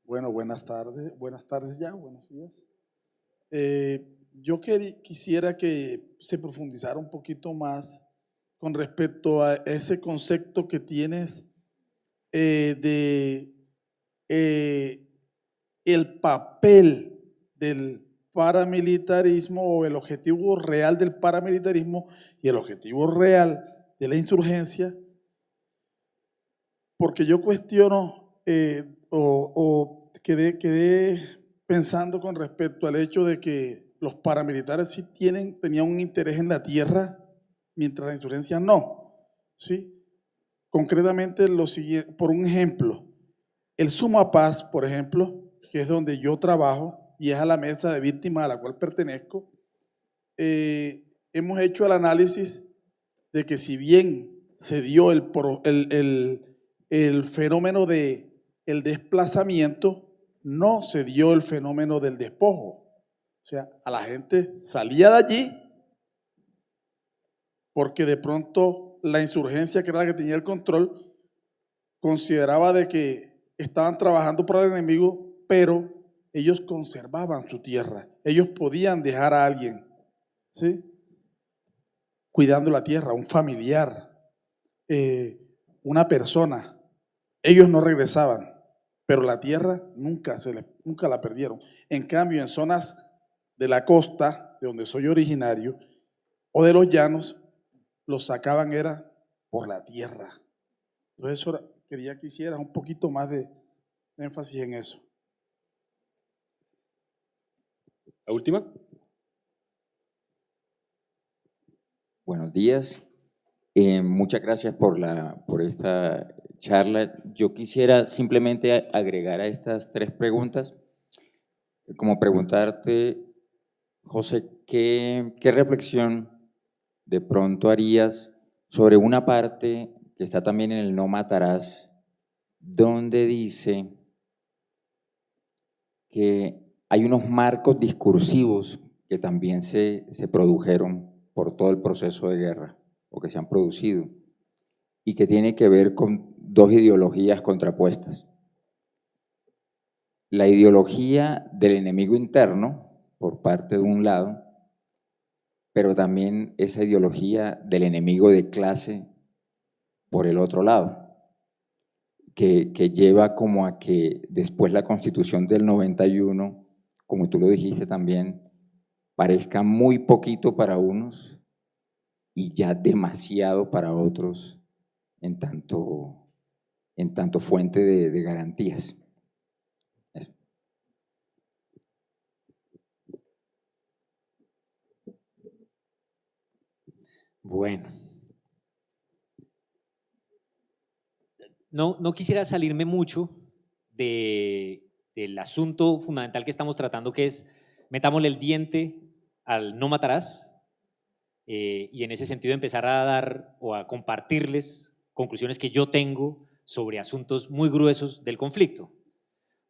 Speaker 5: Bueno, buenas tardes ya, buenos días. Yo quisiera que se profundizara un poquito más con respecto a ese concepto que tienes de el papel del paramilitarismo, o el objetivo real del paramilitarismo y el objetivo real de la insurgencia, porque yo cuestiono o quedé pensando con respecto al hecho de que los paramilitares sí tenían un interés en la tierra, mientras la insurgencia no, ¿sí? Concretamente, por un ejemplo, el Sumapaz, por ejemplo, que es donde yo trabajo y es a la mesa de víctimas a la cual pertenezco, hemos hecho el análisis de que si bien se dio el fenómeno del desplazamiento, no se dio el fenómeno del despojo. O sea, a la gente salía de allí porque de pronto la insurgencia, que era la que tenía el control, consideraba de que estaban trabajando para el enemigo, pero ellos conservaban su tierra. Ellos podían dejar a alguien, ¿sí?, cuidando la tierra, un familiar, una persona. Ellos no regresaban, pero la tierra nunca la perdieron. En cambio, en zonas de la costa, de donde soy originario, o de los llanos, los sacaban era por la tierra. Entonces quería que hicieras un poquito más de énfasis en eso.
Speaker 3: ¿La última?
Speaker 6: Buenos días. Muchas gracias por esta charla. Yo quisiera simplemente agregar a estas 3 preguntas, como preguntarte, José, ¿qué reflexión de pronto harías sobre una parte que está también en el No Matarás, donde dice que hay unos marcos discursivos que también se produjeron por todo el proceso de guerra, o que se han producido, y que tiene que ver con 2 ideologías contrapuestas? La ideología del enemigo interno, por parte de un lado, pero también esa ideología del enemigo de clase por el otro lado, que lleva como a que después la Constitución del 91, como tú lo dijiste también, parezca muy poquito para unos y ya demasiado para otros en tanto fuente de garantías. Eso.
Speaker 1: Bueno. No quisiera salirme mucho del asunto fundamental que estamos tratando, que es metámosle el diente al no matarás, y en ese sentido empezar a dar o a compartirles conclusiones que yo tengo sobre asuntos muy gruesos del conflicto,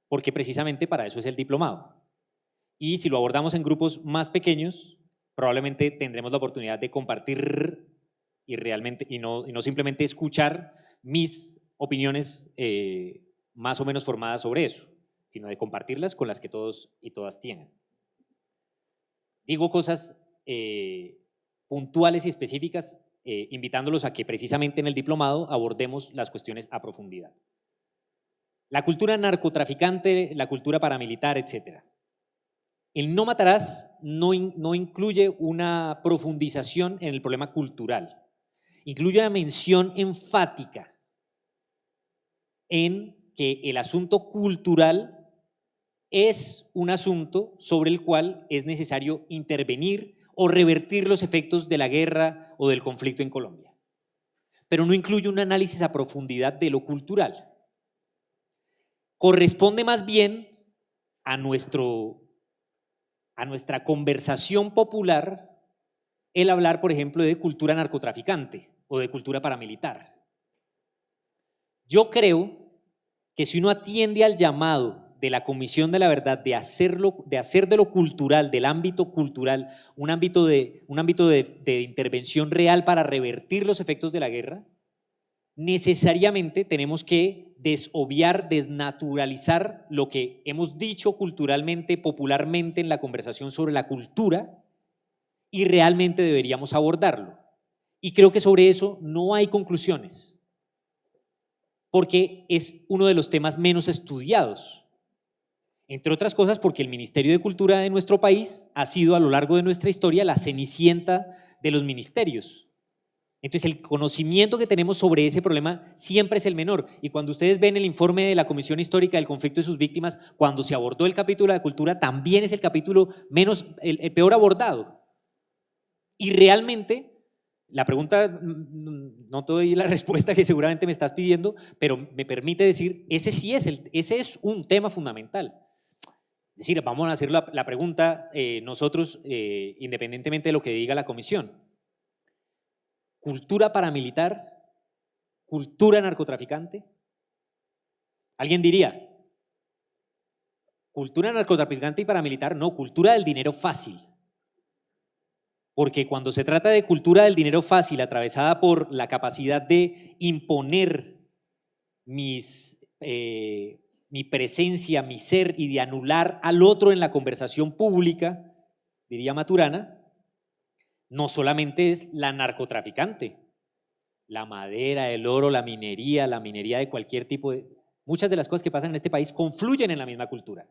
Speaker 1: porque precisamente para eso es el diplomado. Y si lo abordamos en grupos más pequeños, probablemente tendremos la oportunidad de compartir y no simplemente escuchar mis opiniones más o menos formadas sobre eso, sino de compartirlas con las que todos y todas tienen. Digo cosas puntuales y específicas, invitándolos a que precisamente en el diplomado abordemos las cuestiones a profundidad. La cultura narcotraficante, la cultura paramilitar, etc. El no matarás no incluye una profundización en el problema cultural, incluye una mención enfática en que el asunto cultural es un asunto sobre el cual es necesario intervenir o revertir los efectos de la guerra o del conflicto en Colombia. Pero no incluye un análisis a profundidad de lo cultural. Corresponde más bien a nuestra conversación popular el hablar, por ejemplo, de cultura narcotraficante o de cultura paramilitar. Yo creo que si uno atiende al llamado de la Comisión de la Verdad de hacer de lo cultural, del ámbito cultural, un ámbito de intervención real para revertir los efectos de la guerra, necesariamente tenemos que desobviar, desnaturalizar lo que hemos dicho culturalmente, popularmente en la conversación sobre la cultura, y realmente deberíamos abordarlo. Y creo que sobre eso no hay conclusiones, porque es uno de los temas menos estudiados. Entre otras cosas porque el Ministerio de Cultura de nuestro país ha sido a lo largo de nuestra historia la cenicienta de los ministerios. Entonces el conocimiento que tenemos sobre ese problema siempre es el menor. Y cuando ustedes ven el informe de la Comisión Histórica del Conflicto y sus Víctimas, cuando se abordó el capítulo de cultura, también es el capítulo el peor abordado. Y realmente, la pregunta, no te doy la respuesta que seguramente me estás pidiendo, pero me permite decir, ese es un tema fundamental. Es decir, vamos a hacer la pregunta nosotros, independientemente de lo que diga la comisión. ¿Cultura paramilitar? ¿Cultura narcotraficante? Alguien diría, cultura narcotraficante y paramilitar, no, cultura del dinero fácil. Porque cuando se trata de cultura del dinero fácil, atravesada por la capacidad de imponer mi presencia, mi ser, y de anular al otro en la conversación pública, diría Maturana, no solamente es la narcotraficante, la madera, el oro, la minería de cualquier tipo de… Muchas de las cosas que pasan en este país confluyen en la misma cultura.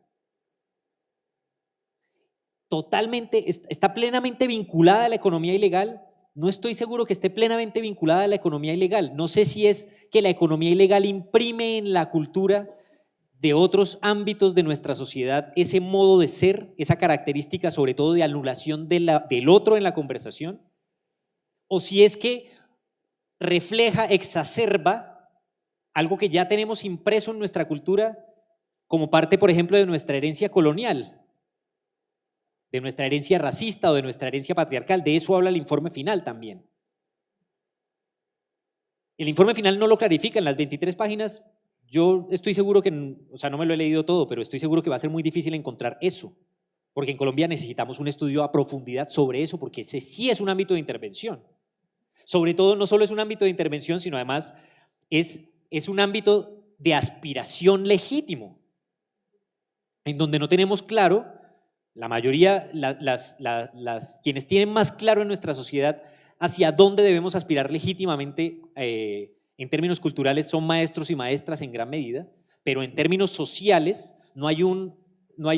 Speaker 1: Totalmente, está plenamente vinculada a la economía ilegal. No estoy seguro que esté plenamente vinculada a la economía ilegal. No sé si es que la economía ilegal imprime en la cultura de otros ámbitos de nuestra sociedad ese modo de ser, esa característica sobre todo de anulación del otro en la conversación, o si es que refleja, exacerba algo que ya tenemos impreso en nuestra cultura como parte, por ejemplo, de nuestra herencia colonial, de nuestra herencia racista o de nuestra herencia patriarcal. De eso habla el informe final también. El informe final no lo clarifica en las 23 páginas. Yo estoy seguro que, o sea, no me lo he leído todo, pero estoy seguro que va a ser muy difícil encontrar eso, porque en Colombia necesitamos un estudio a profundidad sobre eso, porque ese sí es un ámbito de intervención. Sobre todo, no solo es un ámbito de intervención, sino además es un ámbito de aspiración legítimo, en donde no tenemos claro, la mayoría, quienes tienen más claro en nuestra sociedad hacia dónde debemos aspirar legítimamente en términos culturales son maestros y maestras en gran medida, pero en términos sociales no hay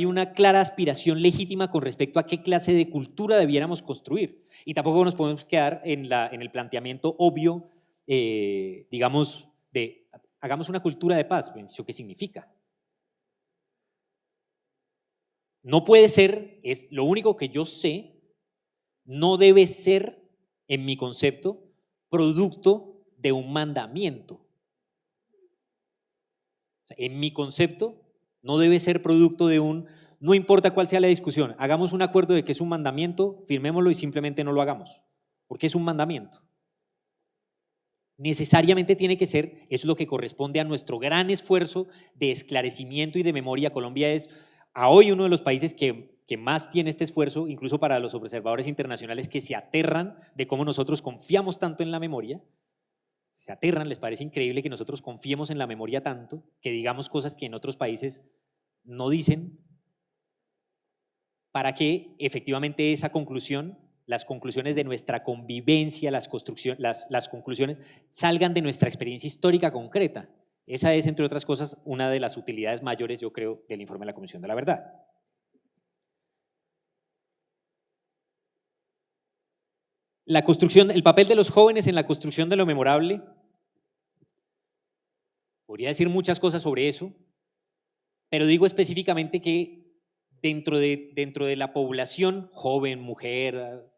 Speaker 1: una clara aspiración legítima con respecto a qué clase de cultura debiéramos construir. Y tampoco nos podemos quedar en el planteamiento obvio, digamos, de hagamos una cultura de paz. ¿Eso qué significa? No puede ser, es lo único que yo sé, no debe ser, en mi concepto, producto de un mandamiento. O sea, en mi concepto, no debe ser producto de no importa cuál sea la discusión, hagamos un acuerdo de que es un mandamiento, firmémoslo y simplemente no lo hagamos, porque es un mandamiento. Necesariamente tiene que ser, eso es lo que corresponde a nuestro gran esfuerzo de esclarecimiento y de memoria. Colombia es a hoy uno de los países que más tiene este esfuerzo, incluso para los observadores internacionales que se aterran de cómo nosotros confiamos tanto en la memoria. Se aterran, les parece increíble que nosotros confiemos en la memoria tanto, que digamos cosas que en otros países no dicen, para que efectivamente esa conclusión, las conclusiones de nuestra convivencia, las conclusiones salgan de nuestra experiencia histórica concreta. Esa es, entre otras cosas, una de las utilidades mayores, yo creo, del informe de la Comisión de la Verdad. La construcción, el papel de los jóvenes en la construcción de lo memorable. Podría decir muchas cosas sobre eso, pero digo específicamente que dentro de la población joven, mujer,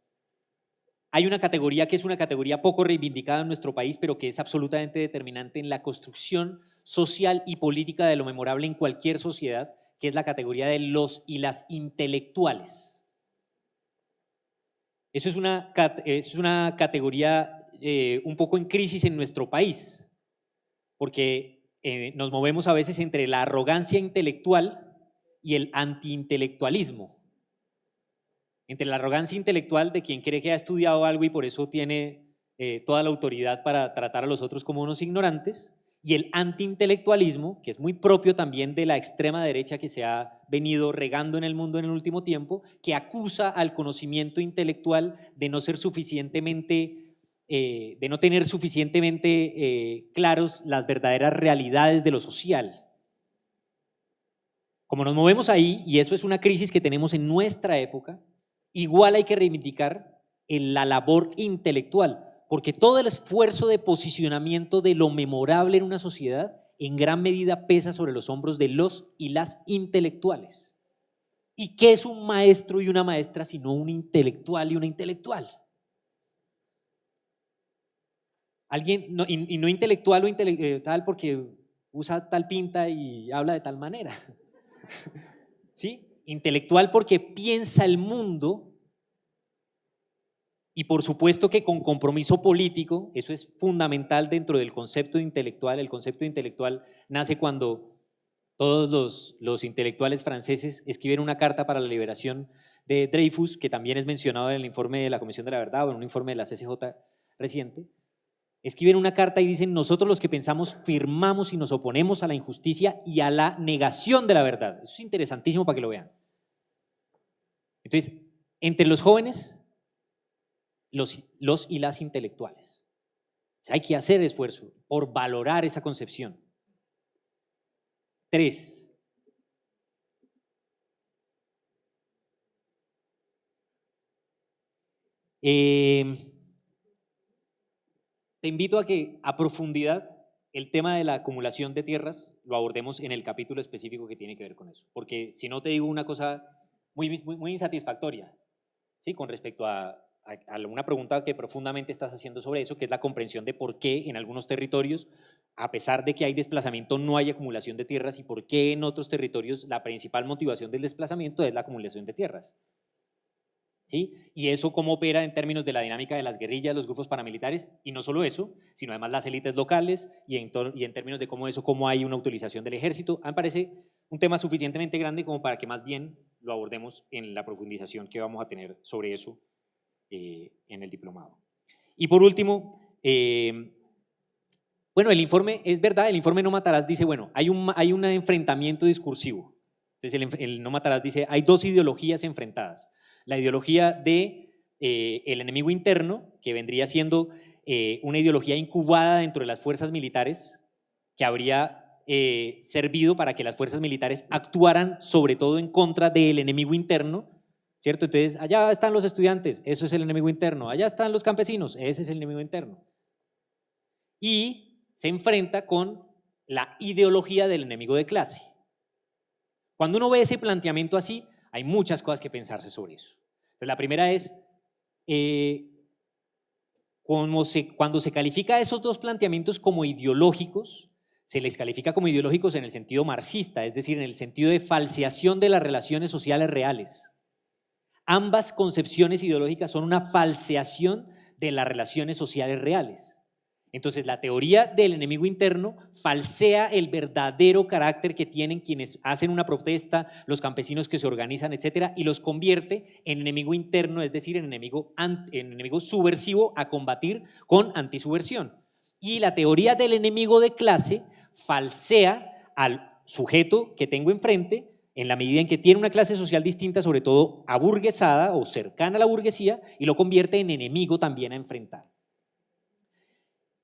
Speaker 1: hay una categoría que es una categoría poco reivindicada en nuestro país, pero que es absolutamente determinante en la construcción social y política de lo memorable en cualquier sociedad, que es la categoría de los y las intelectuales. Eso es una categoría un poco en crisis en nuestro país, porque nos movemos a veces entre la arrogancia intelectual y el antiintelectualismo. Entre la arrogancia intelectual de quien cree que ha estudiado algo y por eso tiene toda la autoridad para tratar a los otros como unos ignorantes, y el antiintelectualismo, que es muy propio también de la extrema derecha que se ha venido regando en el mundo en el último tiempo, que acusa al conocimiento intelectual de no ser suficientemente, de no tener suficientemente claros las verdaderas realidades de lo social. Como nos movemos ahí, y eso es una crisis que tenemos en nuestra época, igual hay que reivindicar la labor intelectual, porque todo el esfuerzo de posicionamiento de lo memorable en una sociedad en gran medida pesa sobre los hombros de los y las intelectuales. ¿Y qué es un maestro y una maestra sino un intelectual y una intelectual? Alguien, no, y no intelectual o tal porque usa tal pinta y habla de tal manera. ¿Sí? Intelectual porque piensa el mundo. Y por supuesto que con compromiso político, eso es fundamental dentro del concepto de intelectual. El concepto de intelectual nace cuando todos los intelectuales franceses escriben una carta para la liberación de Dreyfus, que también es mencionado en el informe de la Comisión de la Verdad o en un informe de la CCJ reciente. Escriben una carta y dicen: nosotros los que pensamos firmamos y nos oponemos a la injusticia y a la negación de la verdad. Eso es interesantísimo para que lo vean. Entonces, entre los jóvenes, los y las intelectuales. O sea, hay que hacer esfuerzo por valorar esa concepción. 3. Te invito a que a profundidad el tema de la acumulación de tierras lo abordemos en el capítulo específico que tiene que ver con eso, porque si no te digo una cosa muy insatisfactoria, ¿sí? Con respecto a una pregunta que profundamente estás haciendo sobre eso, que es la comprensión de por qué en algunos territorios, a pesar de que hay desplazamiento, no hay acumulación de tierras, y por qué en otros territorios la principal motivación del desplazamiento es la acumulación de tierras. ¿Sí? Y eso cómo opera en términos de la dinámica de las guerrillas, los grupos paramilitares, y no solo eso, sino además las élites locales, y en términos de cómo hay una utilización del ejército. Me parece un tema suficientemente grande como para que más bien lo abordemos en la profundización que vamos a tener sobre eso en el diplomado. Y por último, bueno, el informe, es verdad, el informe No Matarás dice, bueno, hay un enfrentamiento discursivo. Entonces el No Matarás dice, hay dos ideologías enfrentadas. La ideología de el enemigo interno, que vendría siendo una ideología incubada dentro de las fuerzas militares, que habría servido para que las fuerzas militares actuaran sobre todo en contra del enemigo interno, ¿cierto? Entonces, allá están los estudiantes, eso es el enemigo interno. Allá están los campesinos, ese es el enemigo interno. Y se enfrenta con la ideología del enemigo de clase. Cuando uno ve ese planteamiento así, hay muchas cosas que pensarse sobre eso. Entonces, la primera es, cuando se califica a esos dos planteamientos como ideológicos, se les califica como ideológicos en el sentido marxista, es decir, en el sentido de falseación de las relaciones sociales reales. Ambas concepciones ideológicas son una falseación de las relaciones sociales reales. Entonces, la teoría del enemigo interno falsea el verdadero carácter que tienen quienes hacen una protesta, los campesinos que se organizan, etcétera, y los convierte en enemigo interno, es decir, en enemigo subversivo a combatir con antisubversión. Y la teoría del enemigo de clase falsea al sujeto que tengo enfrente en la medida en que tiene una clase social distinta, sobre todo aburguesada o cercana a la burguesía, y lo convierte en enemigo también a enfrentar.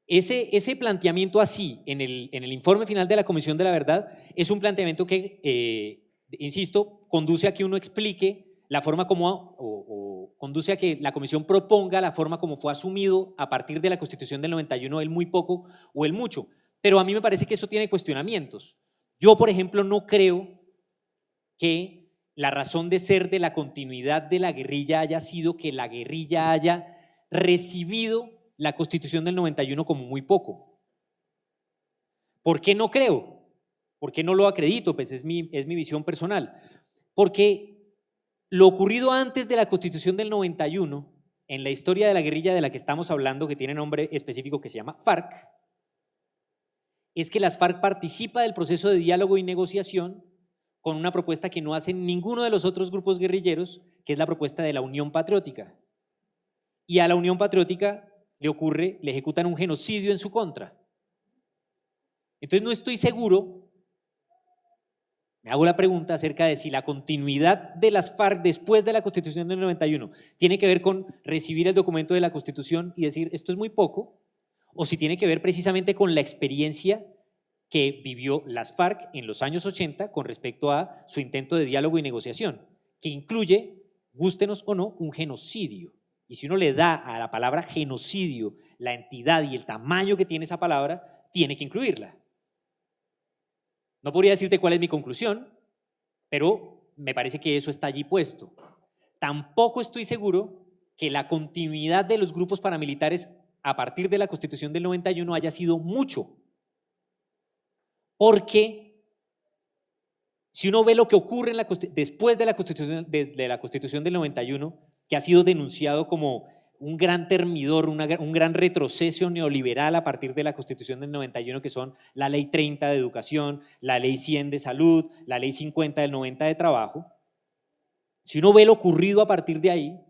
Speaker 1: Ese planteamiento así, en el informe final de la Comisión de la Verdad, es un planteamiento que, insisto, conduce a que uno explique la forma como, o conduce a que la Comisión proponga la forma como fue asumido a partir de la Constitución del 91, el muy poco o el mucho. Pero a mí me parece que eso tiene cuestionamientos. Yo, por ejemplo, no creo que la razón de ser de la continuidad de la guerrilla haya sido que la guerrilla haya recibido la Constitución del 91 como muy poco. ¿Por qué no creo? ¿Por qué no lo acredito? Pues es mi visión personal. Porque lo ocurrido antes de la Constitución del 91, en la historia de la guerrilla de la que estamos hablando, que tiene nombre específico que se llama FARC, es que las FARC participa del proceso de diálogo y negociación con una propuesta que no hacen ninguno de los otros grupos guerrilleros, que es la propuesta de la Unión Patriótica. Y a la Unión Patriótica le ejecutan un genocidio en su contra. Entonces no estoy seguro, me hago la pregunta acerca de si la continuidad de las FARC después de la Constitución del 91 tiene que ver con recibir el documento de la Constitución y decir esto es muy poco, o si tiene que ver precisamente con la experiencia que vivió las FARC en los años 80 con respecto a su intento de diálogo y negociación, que incluye, gústenos o no, un genocidio. y si uno le da a la palabra genocidio la entidad y el tamaño que tiene esa palabra, tiene que incluirla. No podría decirte cuál es mi conclusión, pero me parece que eso está allí puesto. Tampoco estoy seguro que la continuidad de los grupos paramilitares a partir de la Constitución del 91 haya sido mucho, porque si uno ve lo que ocurre después de la Constitución del 91, que ha sido denunciado como un gran termidor, un gran retroceso neoliberal a partir de la Constitución del 91, que son la Ley 30 de Educación, la Ley 100 de Salud, la Ley 50 del 90 de Trabajo. Si uno ve lo ocurrido a partir de ahí,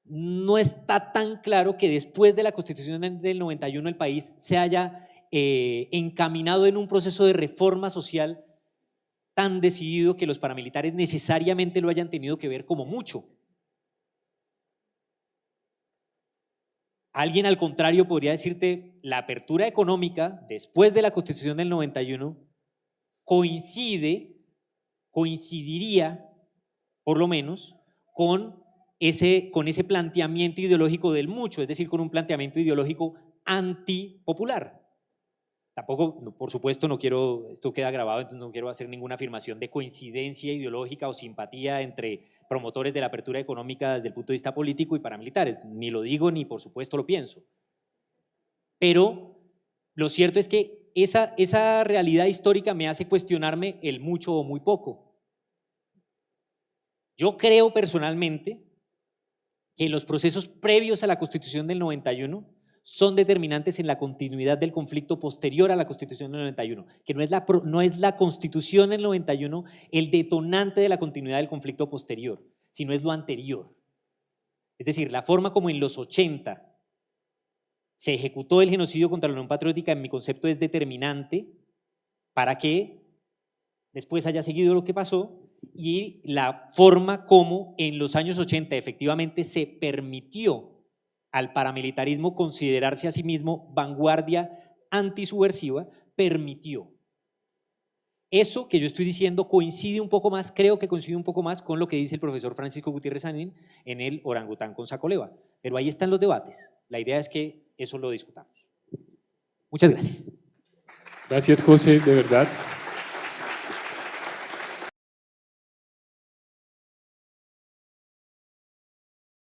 Speaker 1: no está tan claro que después de la Constitución del 91 el país se haya encaminado en un proceso de reforma social tan decidido que los paramilitares necesariamente lo hayan tenido que ver como mucho. Alguien al contrario podría decirte, la apertura económica después de la Constitución del 91 coincidiría por lo menos con ese planteamiento ideológico del mucho, es decir, con un planteamiento ideológico antipopular. Tampoco, por supuesto, no quiero, esto queda grabado, entonces no quiero hacer ninguna afirmación de coincidencia ideológica o simpatía entre promotores de la apertura económica desde el punto de vista político y paramilitares, ni lo digo ni por supuesto lo pienso. Pero lo cierto es que esa realidad histórica me hace cuestionarme el mucho o muy poco. Yo creo personalmente que los procesos previos a la Constitución del 91 son determinantes en la continuidad del conflicto posterior a la Constitución del 91, que no es la Constitución del 91 el detonante de la continuidad del conflicto posterior, sino es lo anterior. Es decir, la forma como en los 80 se ejecutó el genocidio contra la Unión Patriótica, en mi concepto es determinante para que después haya seguido lo que pasó, y la forma como en los años 80 efectivamente se permitió al paramilitarismo considerarse a sí mismo vanguardia antisubversiva, permitió. Eso que yo estoy diciendo coincide un poco más, creo que coincide un poco más con lo que dice el profesor Francisco Gutiérrez Sanín en el Orangután con Sacoleva. Pero ahí están los debates. La idea es que eso lo discutamos. Muchas gracias.
Speaker 3: Gracias, José, de verdad.